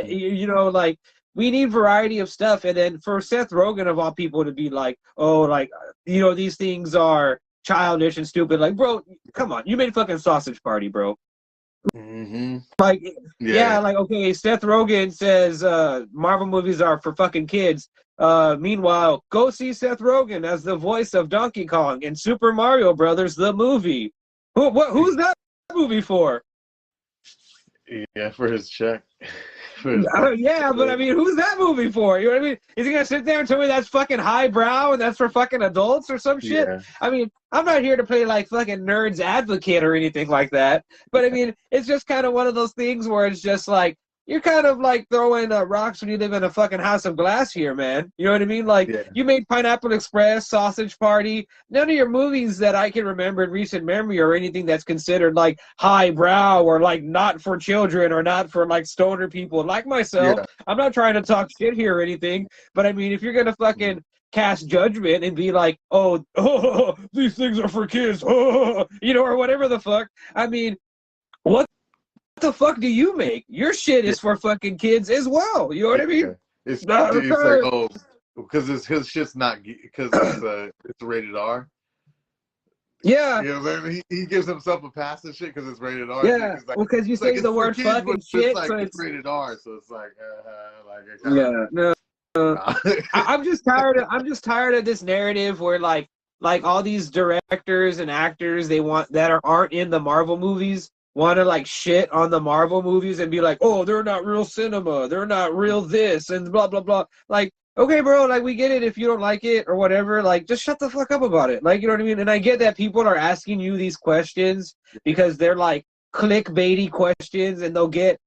you know, like, we need variety of stuff. And then for Seth Rogen, of all people, to be like, oh, like, you know, these things are childish and stupid. Like, bro, come on. You made fucking Sausage Party, bro. Like, like, okay, Seth Rogen says Marvel movies are for fucking kids. Meanwhile, go see Seth Rogen as the voice of Donkey Kong in Super Mario Brothers, the movie. Who's that movie for? Yeah, for his check. But I mean, who's that movie for? You know what I mean? Is he gonna sit there and tell me that's fucking highbrow and that's for fucking adults or some shit? Yeah. I mean, I'm not here to play like fucking nerd's advocate or anything like that. But I mean, it's just kind of one of those things where it's just like, you're kind of like throwing rocks when you live in a fucking house of glass here, man. You know what I mean? Like, Yeah. you made Pineapple Express, Sausage Party. None of your movies that I can remember in recent memory or anything that's considered like highbrow or like not for children or not for like stoner people like myself. Yeah. I'm not trying to talk shit here or anything, but I mean, if you're gonna fucking cast judgment and be like, oh, these things are for kids, you know, or whatever the fuck. I mean, what the fuck do you make? Your shit is for fucking kids as well. You know what I mean? Yeah. It's like, oh, because his shit's not, because it's rated R. Yeah. You know what I mean? He gives himself a pass and shit because it's rated R. Yeah, Like, well, because you say like, the word kids, fucking shit, it's like, so it's rated R, so it's like, yeah, no. nah. I'm just tired of this narrative where like all these directors and actors they want that aren't in the Marvel movies want to like shit on the Marvel movies and be like, oh, they're not real cinema, they're not real this and blah blah blah. Like, okay, bro, like we get it if you don't like it or whatever, like just shut the fuck up about it. Like, you know what I mean? And I get that people are asking you these questions because they're like clickbaity questions and they'll get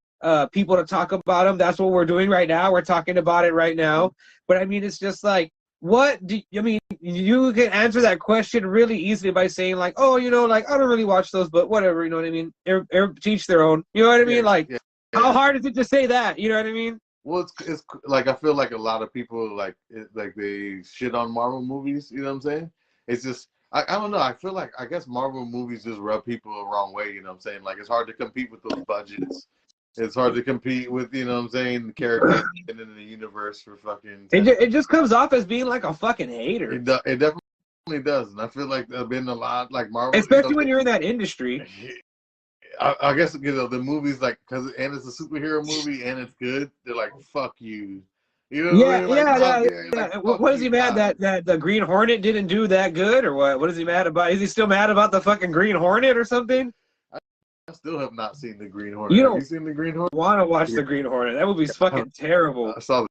people to talk about them. That's what we're doing right now. We're talking about it right now. But I mean, it's just like, I mean, you can answer that question really easily by saying like, oh, you know, like I don't really watch those, but whatever, you know what I mean? Teach their own. You know what I mean? Like, how hard is it to say that? You know what I mean? Well, it's like I feel like a lot of people like they shit on Marvel movies. You know what I'm saying? It's just I don't know. I feel like I guess Marvel movies just rub people the wrong way. You know what I'm saying? Like it's hard to compete with those budgets. It's hard to compete with, you know what I'm saying, the characters in the universe for fucking. It just comes off as being like a fucking hater. It definitely does, and I feel like there've been a lot like Marvel, especially when you're in that industry. I guess the movies like and it's a superhero movie and it's good. They're like fuck you. You know what I mean? Like, yeah. What is he mad that the Green Hornet didn't do that good, or what? What is he mad about? Is he still mad about the fucking Green Hornet or something? I still have not seen the Green Hornet. Have you seen the Green Hornet? Want to watch the Green Hornet? That movie's fucking terrible. I saw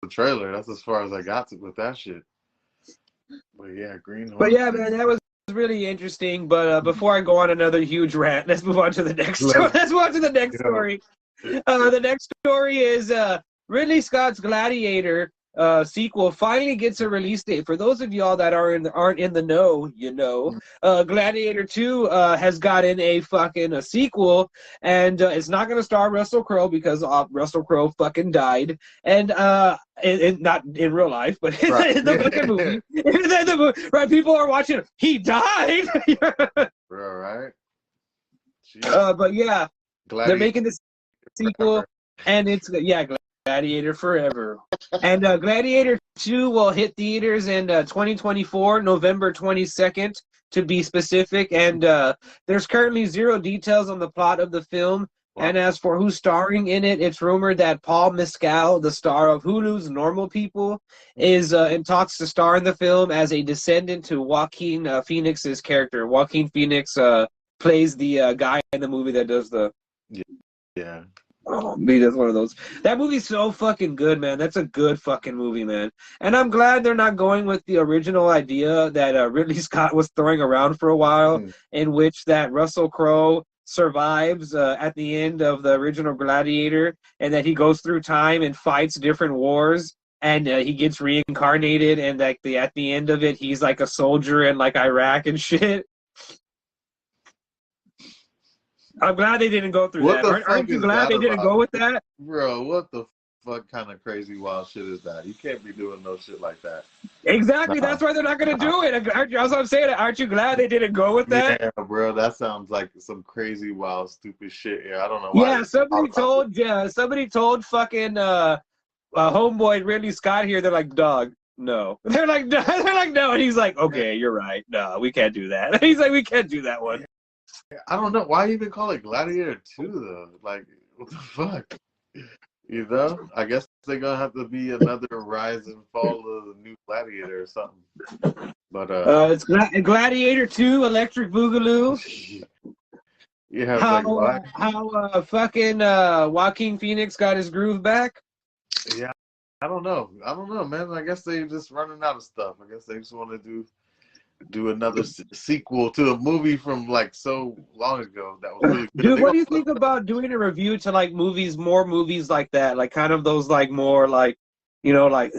the trailer. That's as far as I got with that shit. But yeah, Green Hornet. But yeah, man, that was really interesting. But before I go on another huge rant, let's move on to the next. Let's move on to the next story. The next story is Ridley Scott's Gladiator sequel finally gets a release date. For those of y'all that aren't in the know, you know, Gladiator 2 has gotten a sequel, and it's not going to star Russell Crowe because Russell Crowe fucking died, and not in real life, but in the fucking movie. Right? People are watching. He died. All right. But yeah, they're making this sequel, and it's Gladiator Forever. And Gladiator 2 will hit theaters in 2024, November 22nd, to be specific. And there's currently zero details on the plot of the film. Wow. And as for who's starring in it, it's rumored that Paul Mescal, the star of Hulu's Normal People, is in talks to star in the film as a descendant to Joaquin Phoenix's character. Joaquin Phoenix plays the guy in the movie that does the... Yeah. Oh, me, that's one of those. That movie's so fucking good, man. That's a good fucking movie, man. And I'm glad they're not going with the original idea that Ridley Scott was throwing around for a while, in which that Russell Crowe survives at the end of the original Gladiator, and that he goes through time and fights different wars, and he gets reincarnated, and like at the end of it, he's like a soldier in like Iraq and shit. I'm glad they didn't go through that. Aren't you glad they didn't go with that? Bro, what the fuck kind of crazy wild shit is that? You can't be doing no shit like that. Exactly. Nah. That's why they're not going to do it. That's what I'm saying. Aren't you glad they didn't go with that? Yeah, bro. That sounds like some crazy, wild, stupid shit. Yeah, I don't know why. Yeah, somebody told fucking homeboy Ridley Scott here, they're like, dog, no. They're like, no. And he's like, okay, you're right. No, we can't do that. He's like, we can't do that one. I don't know. Why even call it Gladiator 2, though? Like, what the fuck? You know? I guess they're going to have to be another rise and fall of the new Gladiator or something. But, it's Gladiator 2, Electric Boogaloo. Yeah, how fucking Joaquin Phoenix got his groove back? Yeah, I don't know, man. I guess they just running out of stuff. I guess they just want to do do another sequel to a movie from like so long ago that was really good. Dude, what do you think about doing a review to like movies, more movies like that, like kind of those like more like, you know, like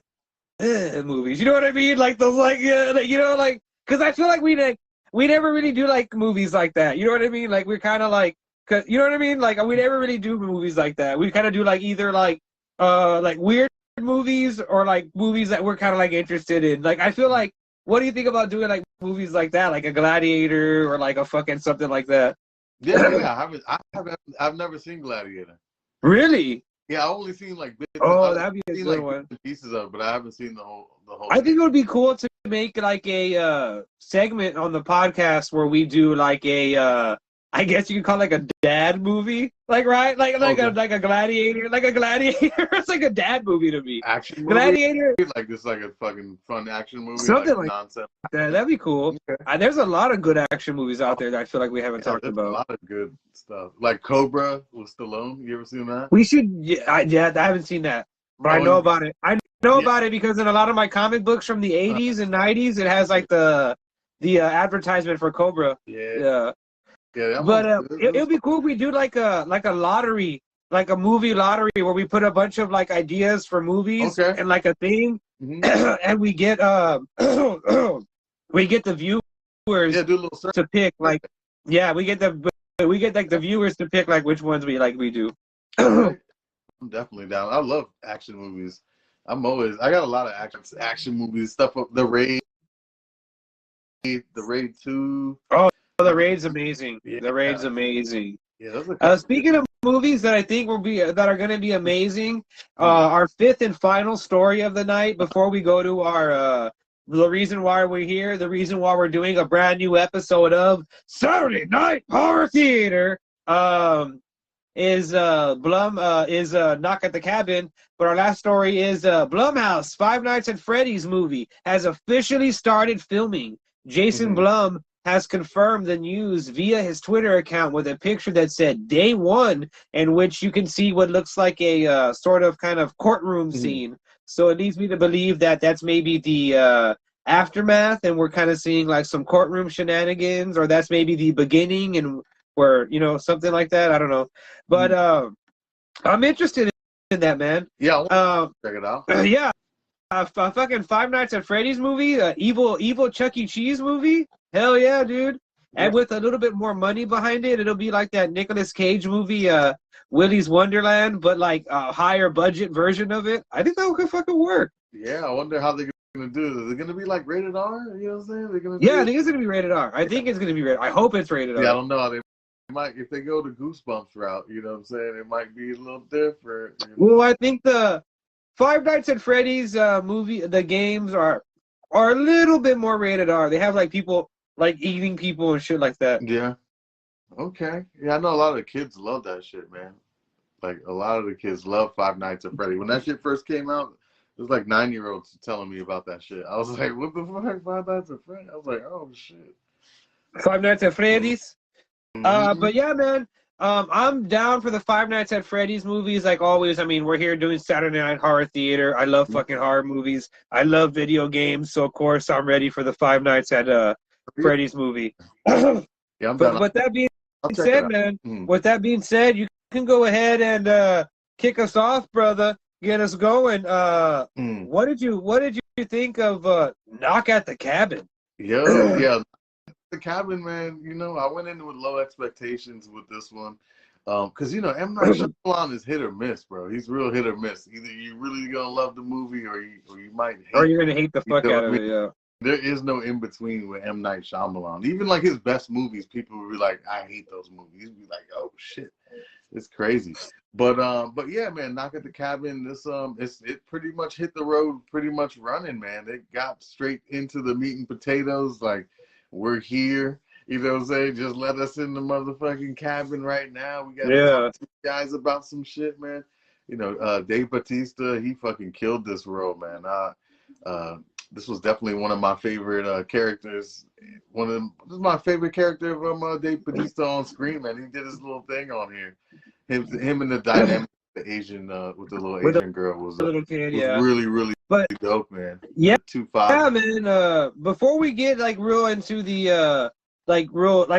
movies. You know what I mean? Like those like, you know, like, because I feel like we never really do like movies like that. You know what I mean? Like we're kind of like, cause you know what I mean? Like we never really do movies like that. We kind of do like either like weird movies or like movies that we're kind of like interested in. Like I feel like, what do you think about doing like movies like that, like a Gladiator or like a fucking something like that? Yeah. I've never seen Gladiator. Really? Yeah, I only seen like bits. Oh, that'd be a good like one. pieces of it, but I haven't seen the whole. I think it would be cool to make like a segment on the podcast where we do like a I guess you could call it like a dad movie, like right, like a gladiator, like a gladiator. It's like a dad movie to me. Action movie? Gladiator, like this, like a fucking fun action movie, something like nonsense. that. That'd be cool. Okay. There's a lot of good action movies out there that I feel like we haven't talked about. A lot of good stuff, like Cobra with Stallone. You ever seen that? We should. I haven't seen that, but I know about it. I know about it because in a lot of my comic books from the 80s and 90s, it has like the advertisement for Cobra. Yeah. But it'll be cool if we do like a lottery, like a movie lottery where we put a bunch of like ideas for movies and like a thing, and we get the viewers to pick like we get like the viewers to pick like which ones we do. I'm definitely down. I love action movies. I got a lot of action movies stuff. The Raid 2. Oh, The Raid's amazing. Yeah. The Raid's amazing. Yeah, speaking of movies that I think that are going to be amazing, our fifth and final story of the night before we go to our the reason why we're here, the reason why we're doing a brand new episode of Saturday Night Horror Theater, is Knock at the Cabin. But our last story is Blumhouse Five Nights at Freddy's movie has officially started filming. Jason Blum has confirmed the news via his Twitter account with a picture that said day one, in which you can see what looks like a sort of kind of courtroom scene. So it leads me to believe that that's maybe the aftermath, and we're kind of seeing like some courtroom shenanigans, or that's maybe the beginning, and where, you know, something like that. I don't know. But I'm interested in that, man. Yeah, I check it out. Yeah. Fucking Five Nights at Freddy's movie, evil Chuck E. Cheese movie. Hell yeah, dude. And with a little bit more money behind it, it'll be like that Nicolas Cage movie, Willy's Wonderland, but like a higher budget version of it. I think that could fucking work. Yeah, I wonder how they're gonna do it. Is it gonna be like rated R? You know what I'm saying? I think it's gonna be rated R. I think it's gonna be rated. I hope it's rated R. Yeah, I don't know. They might, if they go the Goosebumps route, you know what I'm saying? It might be a little different. You know? Well, I think the Five Nights at Freddy's movie, the games are a little bit more rated R. They have like people like eating people and shit like that. Yeah. Okay. Yeah, I know a lot of the kids love that shit, man. Like a lot of the kids love Five Nights at Freddy. When that shit first came out, it was like 9-year-olds telling me about that shit. I was like, what the fuck, Five Nights at Freddy? I was like, oh shit. Five Nights at Freddy's. But yeah, man. I'm down for the Five Nights at Freddy's movies, like always. I mean, we're here doing Saturday Night Horror Theater. I love fucking horror movies. I love video games, so of course I'm ready for the Five Nights at Freddy's movie. Yeah, I'm but with that being said, man, with that being said, you can go ahead and kick us off, brother. Get us going. What did you think of Knock at the Cabin? Yeah. The Cabin, man, you know, I went in with low expectations with this one. Because, you know, M. Night Shyamalan is hit or miss, bro. He's real hit or miss. Either you're really going to love the movie or you might hate it. Or you're going to hate the fuck out of it, yeah. There is no in-between with M. Night Shyamalan. Even, like, his best movies, people will be like, I hate those movies. He'd be like, oh, shit. It's crazy. But yeah, man, Knock at the Cabin, it pretty much hit the road pretty much running, man. It got straight into the meat and potatoes, like, we're here, you know what I'm saying? Just let us in the motherfucking cabin right now. We got to talk to you guys about some shit, man. You know, Dave Bautista, he fucking killed this role, man. This was definitely one of my favorite characters. This is my favorite character from Dave Bautista on screen, man. He did his little thing on here. Him and the dynamic the Asian with the little with Asian girl was the little kid, was yeah. really really But dope, man. yeah, The two fathers. yeah, man. Before we get like real into the like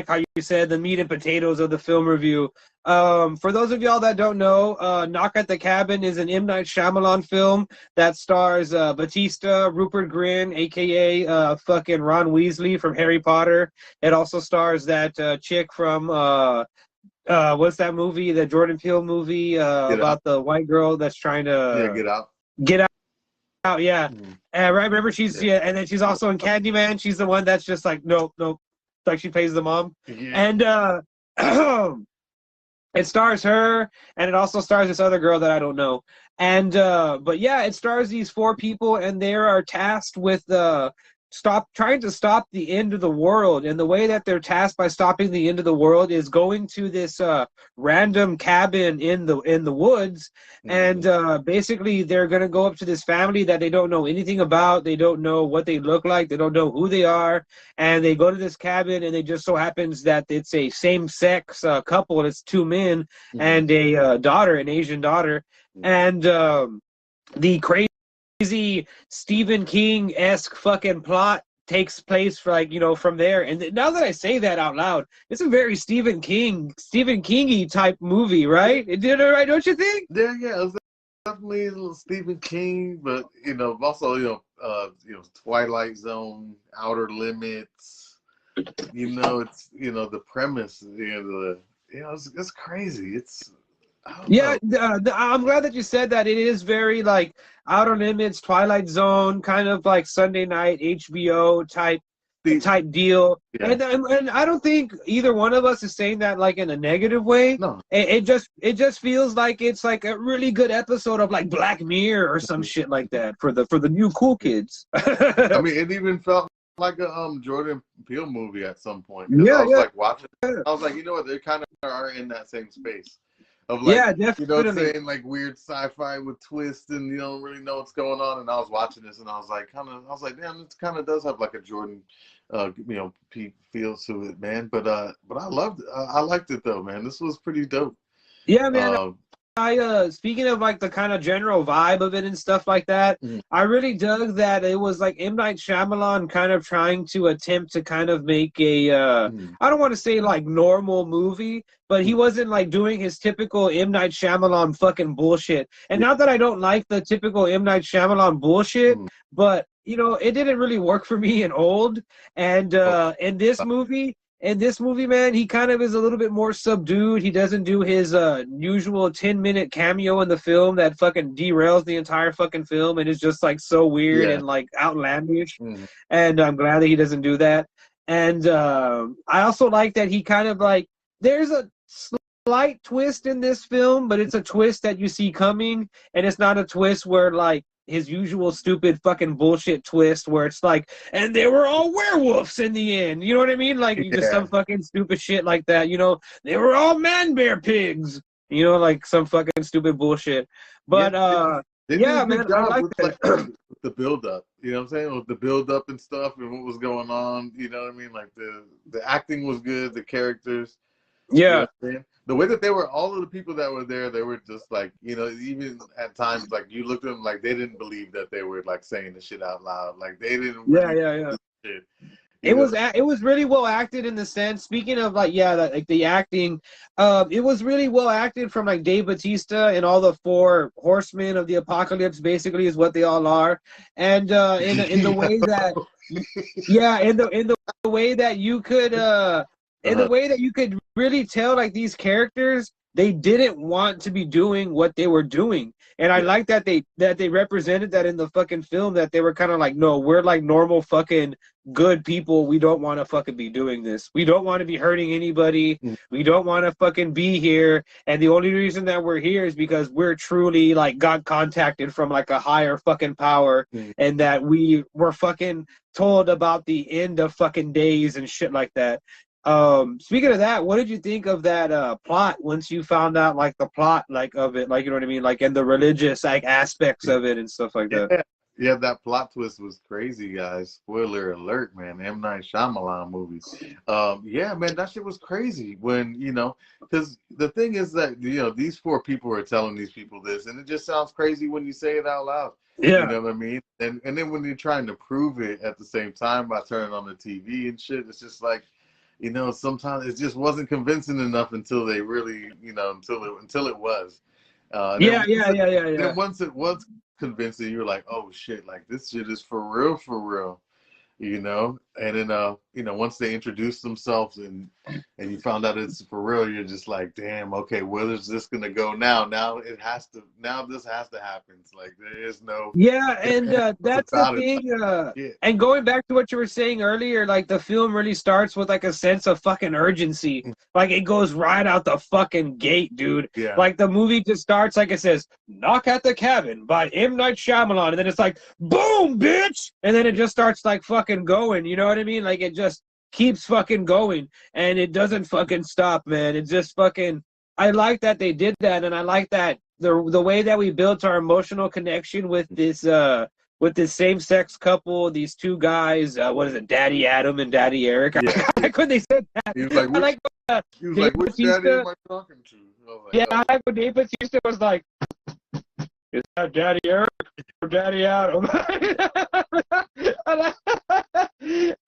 how you said, the meat and potatoes of the film review. For those of y'all that don't know, Knock at the Cabin is an M. Night Shyamalan film that stars Batista, Rupert Grint, aka fucking Ron Weasley from Harry Potter. It also stars that chick from what's that movie? The Jordan Peele movie about the white girl that's trying to Get Out. Get Out, yeah. Mhm. And right, remember she's and then she's also in Candyman. She's the one that's just like nope, like she plays the mom. Yeah. And it stars her, and it also stars this other girl that I don't know. And but yeah, it stars these four people, and they are tasked with trying to stop the end of the world. And the way that they're tasked by stopping the end of the world is going to this random cabin in the woods, and basically they're gonna go up to this family that they don't know anything about. They don't know what they look like. They don't know who they are. And they go to this cabin, and it just so happens that it's a same-sex couple. It's two men and a daughter, an Asian daughter, and the crazy Stephen King-esque fucking plot takes place for from there. And now that I say that out loud, it's a very Stephen Kingy type movie, right? It did it right, don't you think? Yeah, it was definitely a little Stephen King, but also Twilight Zone, Outer Limits. It's the premise. It's crazy. I'm glad that you said that. It is very like Outer Limits, Twilight Zone, kind of like Sunday night HBO type deal. Yeah. And I don't think either one of us is saying that like in a negative way. No. It just feels like it's like a really good episode of like Black Mirror or some shit like that for the new cool kids. I mean, it even felt like a Jordan Peele movie at some point. Yeah, I was like watching it. I was like, you know what? They kind of are in that same space. Of like, definitely. You know what I'm saying? Like weird sci-fi with twists and you don't really know what's going on. And I was watching this and I was like, damn, it kind of does have like a Jordan, feel to it, man. But I loved it. I liked it though, man. This was pretty dope. Yeah, man. I speaking of like the kind of general vibe of it and stuff like that, I really dug that it was like M. Night Shyamalan kind of trying to attempt to kind of make a I don't want to say like normal movie, but he wasn't like doing his typical M. Night Shyamalan fucking bullshit. And not that I don't like the typical M. Night Shyamalan bullshit, but it didn't really work for me in Old. And in this movie, man, he kind of is a little bit more subdued. He doesn't do his usual 10-minute cameo in the film that fucking derails the entire fucking film and is just like so weird and like outlandish. And I'm glad that he doesn't do that. And I also like that he kind of like, there's a slight twist in this film, but it's a twist that you see coming, and it's not a twist where like his usual stupid fucking bullshit twist where it's like, and they were all werewolves in the end. You know what I mean? Like just some fucking stupid shit like that. They were all man-bear pigs. Like some fucking stupid bullshit. But man, I like that. With the build-up. You know what I'm saying? With the build-up and stuff and what was going on. You know what I mean? Like the acting was good. The characters. Yeah. The way that they were, all of the people that were there, they were just like, even at times, like you looked at them like they didn't believe that they were like saying the shit out loud. Like they didn't. Really shit, it was really well acted in the sense. Speaking of like the acting, it was really well acted from like Dave Bautista and all the four horsemen of the apocalypse. Basically, is what they all are, and in the way that in the way that you could. In the way that you could really tell, like, these characters, they didn't want to be doing what they were doing. And I like that they represented that in the fucking film, that they were kind of like, no, we're like normal fucking good people. We don't want to fucking be doing this. We don't want to be hurting anybody. We don't want to fucking be here. And the only reason that we're here is because we're truly like got contacted from like a higher fucking power, and that we were fucking told about the end of fucking days and shit like that. Speaking of that, what did you think of that plot once you found out like the plot like of it, like, you know what I mean, like, and the religious like aspects of it and stuff like that? Yeah, that plot twist was crazy, guys. Spoiler alert, man. M. Night Shyamalan movie. Yeah, man, that shit was crazy. When because the thing is that these four people are telling these people this, and it just sounds crazy when you say it out loud. You Yeah. know what I mean? And then when you're trying to prove it at the same time by turning on the TV and shit, it's just like, sometimes it just wasn't convincing enough until they really, until it was. Yeah, yeah, yeah, yeah, yeah. Then once it was convincing, you're like, oh shit, like this shit is for real, for real. And then once they introduced themselves and you found out it's for real, you're just like, damn, okay, where is this gonna go now? Now this has to happen. It's like there is no Yeah, and that's the without it. thing. Yeah. And going back to what you were saying earlier, like the film really starts with like a sense of fucking urgency. Like it goes right out the fucking gate, dude. Yeah. Like the movie just starts like it says, "Knock at the Cabin" by M. Night Shyamalan, and then it's like, boom, bitch, and then it just starts like fucking going. You know what I mean? Like it just keeps fucking going, and it doesn't fucking stop, man. It's just fucking. I like that they did that, and I like that the way that we built our emotional connection with this same sex couple, these two guys. What is it, Daddy Adam and Daddy Eric? Yeah. I couldn't they said that. He was like, I like which daddy am I talking to? I was like, yeah, I like when Dave Bautista was like, "Is that Daddy Eric or Daddy Adam?"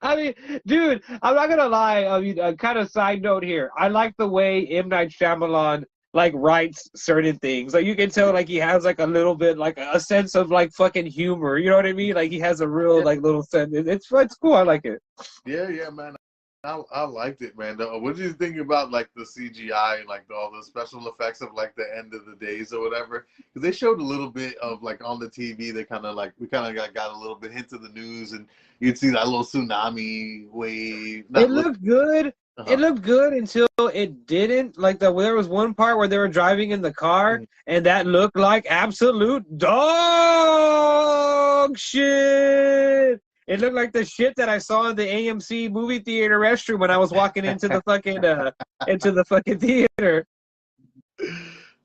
I mean, dude, I'm not gonna lie. I mean, kind of side note here. I like the way M. Night Shyamalan like writes certain things. Like you can tell, like he has like a little bit, like a sense of like fucking humor. You know what I mean? Like he has a real like little sense. It's cool. I like it. Yeah, man. I liked it, man. What did you think about like the CGI and like all the special effects of like the end of the days or whatever? Because they showed a little bit of like on the TV. They kind of like we kind of got a little bit hint of the news, and you'd see that little tsunami wave. It looked good. It looked good until it didn't. Like there was one part where they were driving in the car, and that looked like absolute dog shit. It looked like the shit that I saw in the AMC movie theater restroom when I was walking into the fucking theater.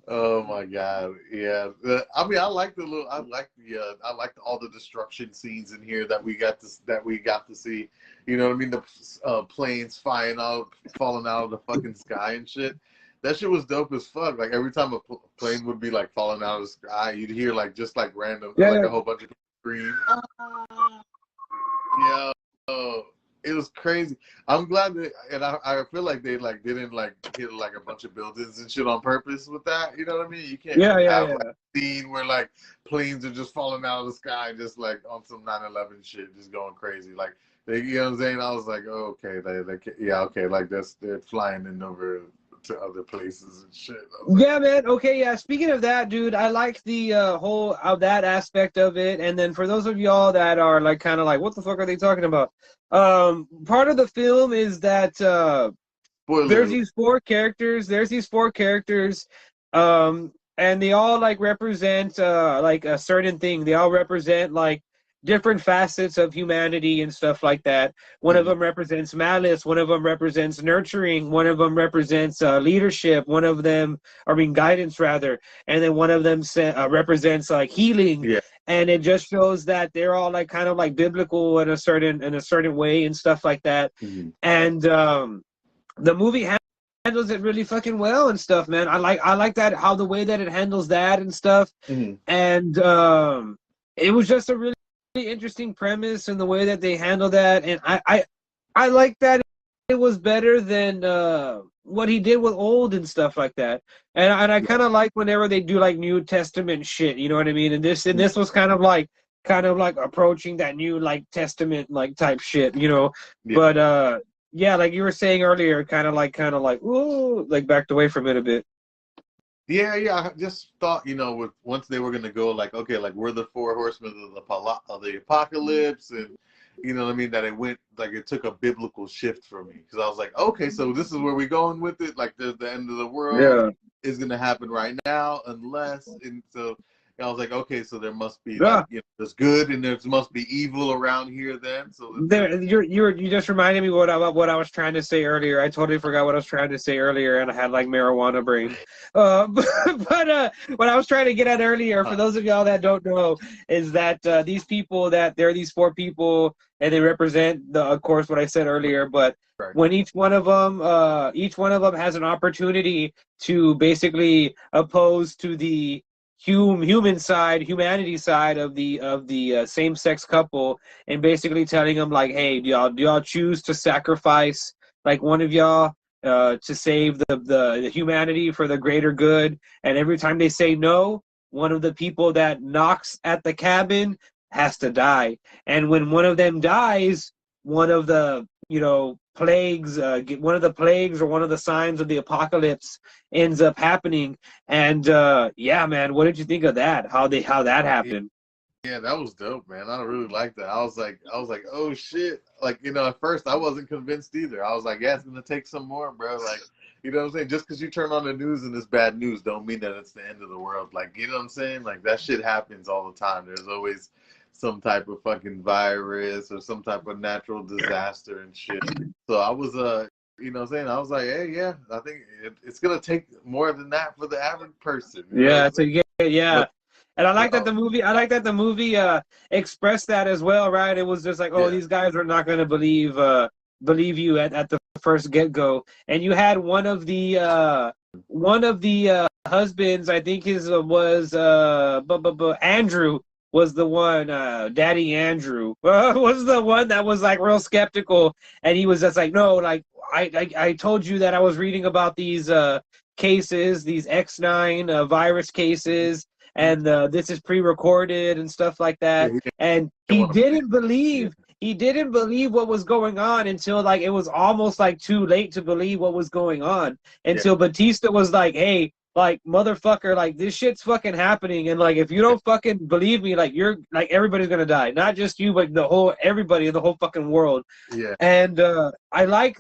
Oh my god, yeah. I mean, I like all the destruction scenes in here that we got to see. You know what I mean? The planes falling out of the fucking sky and shit. That shit was dope as fuck. Like every time a plane would be like falling out of the sky, you'd hear like just like random, a whole bunch of people scream. Yeah. It was crazy. I'm glad that, and I feel like they like didn't like hit like a bunch of buildings and shit on purpose with that. You know what I mean? You can't have like a scene where like planes are just falling out of the sky, just like on some 9/11 shit, just going crazy. Like you know what I'm saying? I was like, oh, okay, okay, like they're flying in over to other places and shit. Yeah, man. Okay, yeah. Speaking of that, dude, I like the whole of that aspect of it. And then for those of y'all that are like kind of like, what the fuck are they talking about? Part of the film is that there's these four characters. And they all like represent like a certain thing. They all represent like different facets of humanity and stuff like that. One of them represents malice. One of them represents nurturing. One of them represents leadership. One of them, guidance rather. And then one of them represents like healing. Yeah. And it just shows that they're all like kind of like biblical in a certain way and stuff like that. And the movie handles it really fucking well and stuff, man. I like that, how the way that it handles that and stuff. And it was just a really interesting premise and the way that they handle that, and I like that it was better than what he did with Old and stuff like that. And I kind of like whenever they do like New Testament shit, you know what I mean? And this was kind of like approaching that New like Testament like type shit, you know. Yeah. But yeah, like you were saying earlier, kind of like ooh, like backed away from it a bit. Yeah, I just thought, once they were gonna go like, okay, like we're the four horsemen of the apocalypse, and you know what I mean, that it went like it took a biblical shift for me, because I was like, okay, so this is where we're going with it, like the end of the world is gonna happen right now, unless, and so I was like, okay, so there must be Yeah. like, you know, there's good and there must be evil around here then. So You just reminded me what I was trying to say earlier. I totally forgot what I was trying to say earlier, and I had like marijuana brain. But what I was trying to get at earlier, for those of y'all that don't know, is that these people, that there are these four people, and they represent of course, what I said earlier. But right. when each one of them has an opportunity to basically oppose to the humanity side of the same-sex couple, and basically telling them like, hey, do y'all choose to sacrifice like one of y'all to save the humanity for the greater good? And every time they say no, one of the people that knocks at the cabin has to die. And when one of them dies, one of the plagues, one of the plagues or one of the signs of the apocalypse ends up happening. And yeah, man, what did you think of that? How that happened? Yeah, that was dope, man. I really liked that. I was like, oh shit. Like, you know, at first I wasn't convinced either. I was like, yeah, it's gonna take some more, bro. Like, you know what I'm saying? Just because you turn on the news and it's bad news don't mean that it's the end of the world. Like, you know what I'm saying? Like, that shit happens all the time. There's always some type of fucking virus or some type of natural disaster and shit. So I was you know what I'm saying? I was like, hey, yeah, I think it's gonna take more than that for the average person. You know Yeah, what I'm saying? yeah. And I like that But, the movie expressed that as well, right? It was just like, oh, yeah. these guys are not going to believe you at the first get-go. And you had one of the husbands, I think his was Andrew was the one, Daddy Andrew was the one that was like real skeptical, and he was just like, no, like I told you that I was reading about these cases, these X9 virus cases, and this is pre-recorded and stuff like that. Yeah, And didn't want to believe. he didn't believe what was going on until like it was almost like too late to believe what was going on. Until Batista was like, hey, like, motherfucker, like, this shit's fucking happening, and like, if you don't fucking believe me, like, you're like, everybody's gonna die, not just you, but everybody in the whole fucking world. Yeah. And I like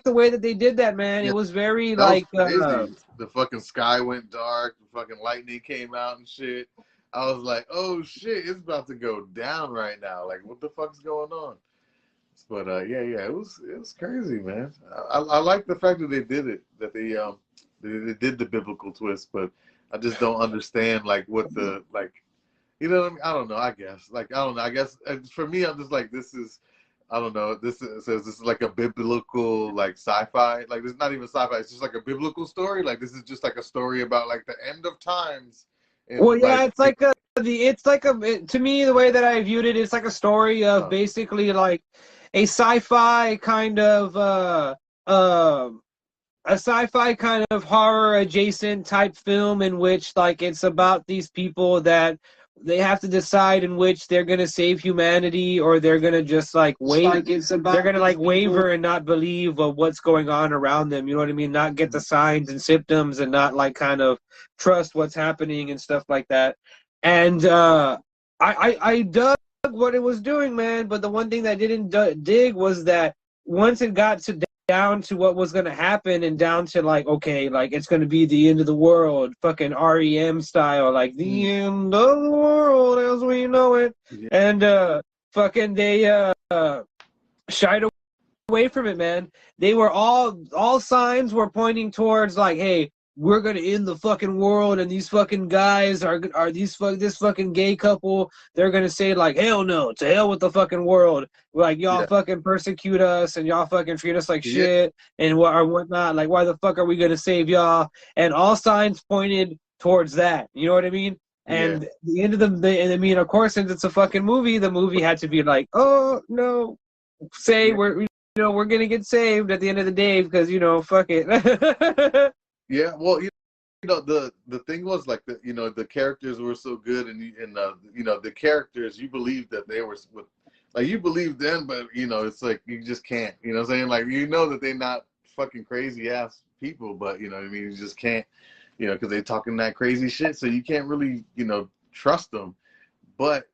the way that they did that, man. Yeah. It was very That like was crazy. The fucking sky went dark. The fucking lightning came out and shit. I was like, oh shit, it's about to go down right now. Like, what the fuck's going on? But yeah, it was crazy, man. I like the fact that they did it, that they did the biblical twist, but I just don't understand like what the like, you know what I mean? I don't know. I guess like I don't know. I guess for me, I'm just like, this is. I don't know. This is like a biblical, like sci-fi. Like, it's not even sci-fi. It's just like a biblical story. Like, this is just like a story about like the end of times. And, well, yeah, it's like to me, the way that I viewed it, it's like a story of basically like a sci-fi kind of horror adjacent type film, in which like it's about these people that they have to decide in which they're gonna save humanity, or they're gonna just like wait. They're gonna like waver and not believe of what's going on around them. You know what I mean? Not get the signs and symptoms, and not like kind of trust what's happening and stuff like that. And I dug what it was doing, man. But the one thing that I didn't dig was that once it got down to what was going to happen, and down to like, okay, like it's going to be the end of the world, fucking REM style, like the end of the world as we know it. Yeah. And fucking they shied away from it, man. They were all signs were pointing towards like, hey, we're gonna end the fucking world, and these fucking guys are this fucking gay couple. They're gonna say like, hell no, to hell with the fucking world. Like, y'all fucking persecute us, and y'all fucking treat us like shit, and whatnot. Like, why the fuck are we gonna save y'all? And all signs pointed towards that. You know what I mean? And the end of and I mean, of course, since it's a fucking movie, the movie had to be like, oh no, we're gonna get saved at the end of the day, because fuck it. Yeah, well, you know, the thing was like the characters were so good, and the characters, you believe that they were like, you believe them, but it's like you just can't, what I'm saying, like, that they're not fucking crazy ass people, but what I mean, you just can't, because they're talking that crazy shit, so you can't really trust them. But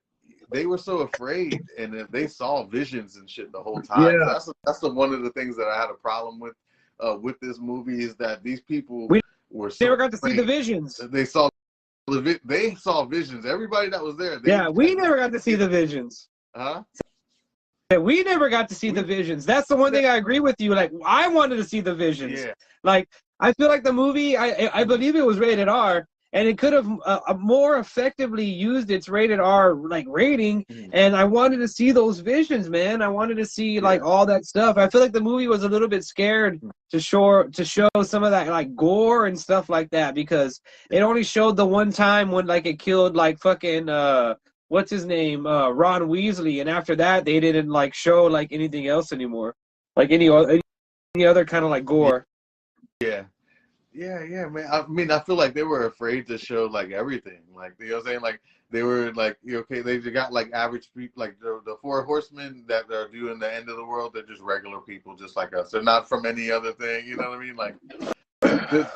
they were so afraid, and they saw visions and shit the whole time. Yeah. So that's one of the things that I had a problem with this movie, is that these people were so never got to afraid. see the visions. They saw they saw visions. Everybody that was there. We never got to see the visions. Huh? We never got to see the visions. That's the one thing I agree with you. Like, I wanted to see the visions. Yeah. Like, I feel like the movie, I believe it was rated R, and it could have more effectively used its rated R like rating. And I wanted to see those visions, man. I wanted to see like all that stuff. I feel like the movie was a little bit scared to show some of that like gore and stuff like that, because it only showed the one time when like it killed like fucking what's his name, Ron Weasley, and after that they didn't like show like anything else anymore, like any other kind of like gore. Yeah, man. I mean, I feel like they were afraid to show like everything. Like, you know what I'm saying? Like, they were like, okay, they got like average people, like the four horsemen that are doing the end of the world. They're just regular people, just like us. They're not from any other thing. You know what I mean? Like, this,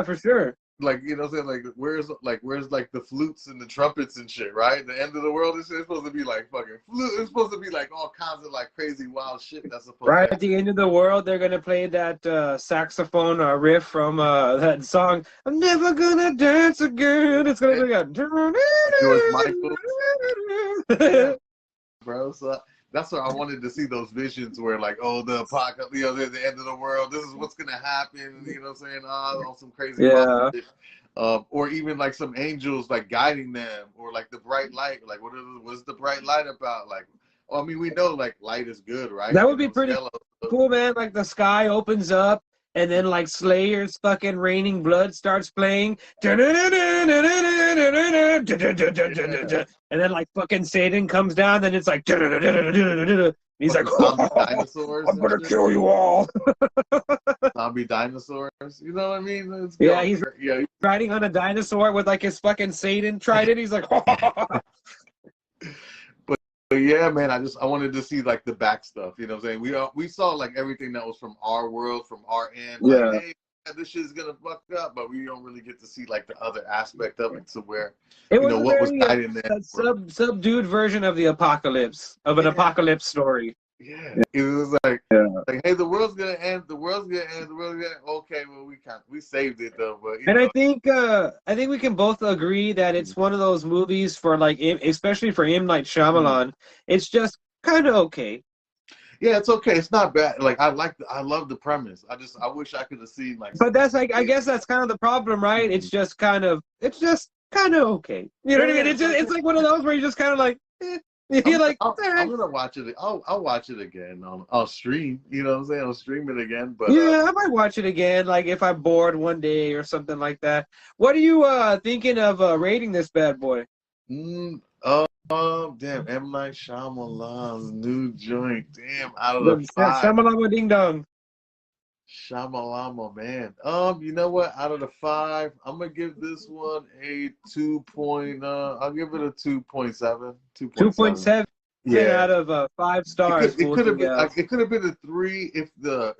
for sure. Like, you know what I'm saying? Like, where's like the flutes and the trumpets and shit, right? The end of the world is supposed to be like fucking flute. It's supposed to be like all kinds of like crazy wild shit that's supposed to happen. At the end of the world, they're gonna play that saxophone riff from that song. I'm never gonna dance again. It's gonna be like yeah, bro. So that's why I wanted to see those visions where like, oh, the apocalypse, you know, the end of the world. This is what's gonna happen. You know what I'm saying? Oh, some crazy shit. Or even like some angels like guiding them, or like the bright light. Like, what's the bright light about? Like, I mean, we know like light is good, right? That would be pretty cool, man. Like the sky opens up, and then like Slayer's fucking Raining Blood starts playing. And then like fucking Satan comes down, then it's like he's like, dinosaurs. I'm gonna kill you all. Zombie dinosaurs. You know what I mean? He's riding on a dinosaur with like his fucking Satan trident. He's like, But yeah, man, I wanted to see like the back stuff. You know what I'm saying? We saw like everything that was from our world, from our end. Like, hey, this shit's gonna fuck up, but we don't really get to see like the other aspect of it, to where what was guiding them. Subdued version of the apocalypse, of an apocalypse story. Yeah, it was like, hey, the world's gonna end. The world's gonna end. The world's gonna end. Okay, well, we saved it though. But I think we can both agree that it's one of those movies for like, especially for M. Night Shyamalan. It's just kind of okay. Yeah, it's okay. It's not bad. Like, I love the premise. I wish I could have seen like. But that's like, I guess that's kind of the problem, right? It's just kind of okay. You know what I mean? It's like one of those where you're just kind of like, You're I'm gonna watch it. I'll watch it again on stream. You know what I'm saying? I'll stream it again. But I might watch it again, like if I'm bored one day or something like that. What are you thinking of rating this bad boy? Damn, M. Night Shyamalan's new joint. Damn, out of the 5. Shamalama ding dong. Shyamalama, man. You know what? Out of the 5, I'm gonna give this one a 2. I'll give it a 2.7. 2.7. Yeah, out of 5 stars. It could have been. It could have been a 3 if there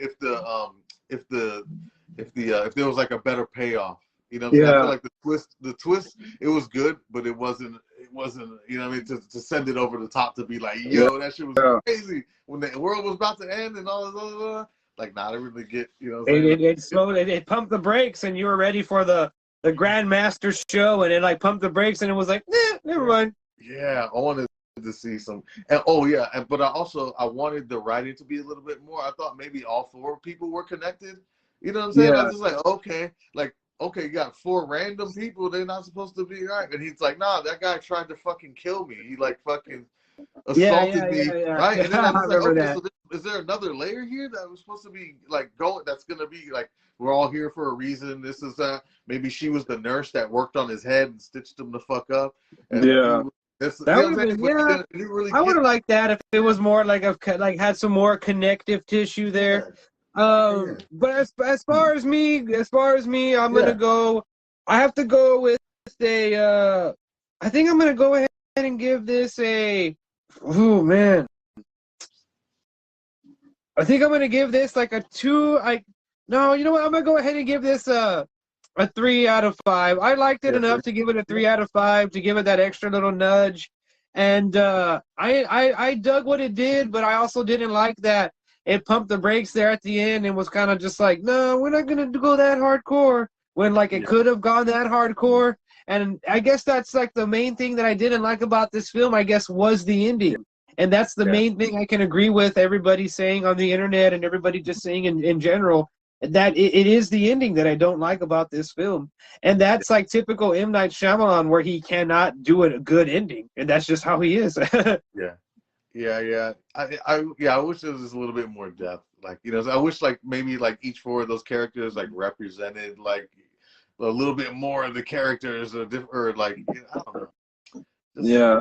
was like a better payoff. You know what I'm saying? I feel like the twist, it was good, but it wasn't. You know what I mean? To send it over the top, to be like, yo, that shit was crazy when the world was about to end and all this other. Like, not really get, you know. It slowed. It pumped the brakes, and you were ready for the Grandmaster show, and it like pumped the brakes, and it was like, never mind. Yeah, I wanted to see some, but I wanted the writing to be a little bit more. I thought maybe all 4 people were connected. You know what I'm saying? I was just like, okay, you got 4 random people. They're not supposed to be right. And he's like, nah, that guy tried to fucking kill me. He like fucking assaulted me, right? And then I was like, okay, so is there another layer here that was supposed to be like going? That's gonna be like, we're all here for a reason. This is maybe she was the nurse that worked on his head and stitched him the fuck up. And that would have been, I would have liked that if it was more like had some more connective tissue there. But as far as me, I'm gonna go. I have to go with a. I think I'm gonna go ahead and give this a. Oh man. I think I'm gonna give this like a 2. No, you know what? I'm gonna go ahead and give this a 3 out of 5. I liked it enough to give it a 3 out of 5, to give it that extra little nudge. And I dug what it did, but I also didn't like that it pumped the brakes there at the end and was kind of just like, no, we're not gonna go that hardcore, when like it could have gone that hardcore. And I guess that's like the main thing that I didn't like about this film, I guess, was the ending. And that's the main thing I can agree with everybody saying on the internet and everybody just saying in general, that it is the ending that I don't like about this film. And that's like typical M. Night Shyamalan, where he cannot do a good ending. And that's just how he is. Yeah. I wish there was just a little bit more depth. Like, you know, I wish like maybe like each four of those characters like represented like a little bit more of the characters or like, you know, I don't know. Yeah.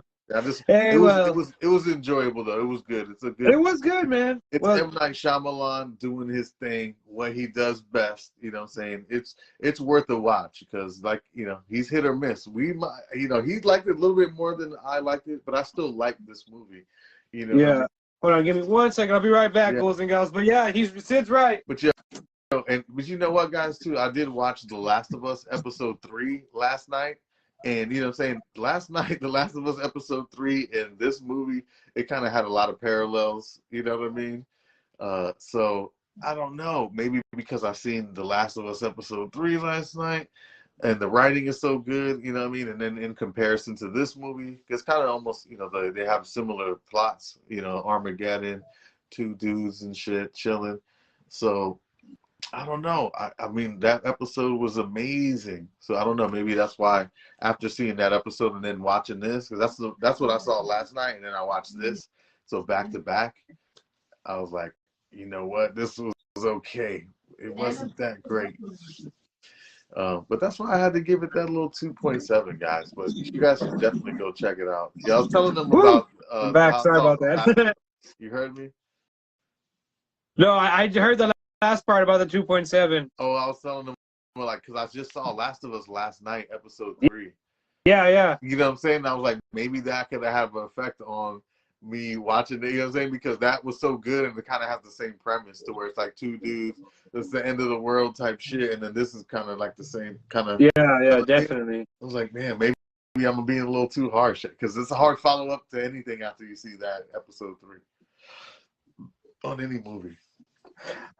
Hey, it was enjoyable though. It was good. It was good, man. It's M. Night Shyamalan doing his thing, what he does best. You know what I'm saying? It's worth a watch because, like, you know, he's hit or miss. He liked it a little bit more than I liked it, but I still like this movie. You know? Yeah. Hold on, give me 1 second. I'll be right back, Ghouls and Gals. But yeah, Sid's right. But yeah. But you know what, guys, too? I did watch The Last of Us episode 3 last night. And, you know what I'm saying, last night, The Last of Us episode 3 and this movie, it kind of had a lot of parallels, you know what I mean? So, I don't know, maybe because I seen The Last of Us episode 3 last night, and the writing is so good, you know what I mean? And then in comparison to this movie, it's kind of almost, you know, they have similar plots, you know, Armageddon, two dudes and shit chilling. So, I don't know. I mean, that episode was amazing. So I don't know. Maybe that's why after seeing that episode and then watching this, because that's what I saw last night, and then I watched this. So back to back, I was like, you know what? This was okay. It wasn't that great. But that's why I had to give it that little 2.7, guys. But you guys should definitely go check it out. Yeah, I was telling them about. I'm back. Sorry about that. You heard me? No, I heard the last part about the 2.7. Oh, I was telling them, like, because I just saw Last of Us last night, episode 3. Yeah. You know what I'm saying? I was like, maybe that could have an effect on me watching it, you know what I'm saying? Because that was so good and it kind of has the same premise to where it's like two dudes, it's the end of the world type shit, and then this is kind of like the same kind of. Yeah, definitely. I was like, man, maybe I'm being a little too harsh because it's a hard follow up to anything after you see that episode 3 on any movie.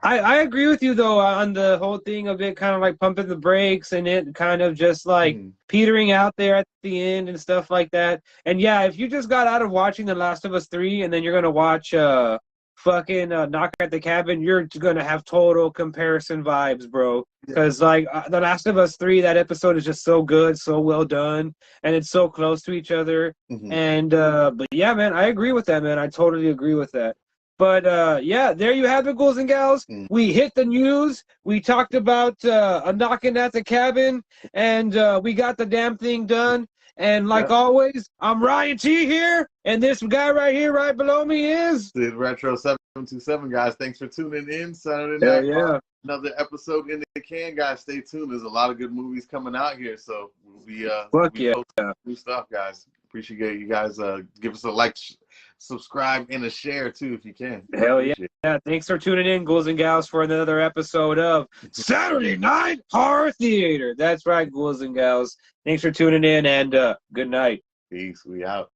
I agree with you though on the whole thing of it kind of like pumping the brakes and it kind of just like petering out there at the end and stuff like that. And yeah, if you just got out of watching The Last of Us 3 and then you're gonna watch Knock at the Cabin, you're gonna have total comparison vibes, bro. Because like The Last of Us 3, that episode is just so good, so well done, and it's so close to each other. And but yeah, man, I agree with that, man. I totally agree with that. But yeah, there you have it, Ghouls and Gals. We hit the news. We talked about a knocking at the cabin, and we got the damn thing done. And like always, I'm Ryan.T here, and this guy right here, right below me is the Retro 727, guys. Thanks for tuning in Saturday night. Yeah. Another episode in the can, guys. Stay tuned. There's a lot of good movies coming out here, so we'll be new stuff, guys. Appreciate you guys. Give us a like, subscribe, and a share too if you can. Hell yeah! Thanks for tuning in, Ghouls and Gals, for another episode of Saturday Night Horror Theater. That's right, Ghouls and Gals. Thanks for tuning in, and good night. Peace. We out.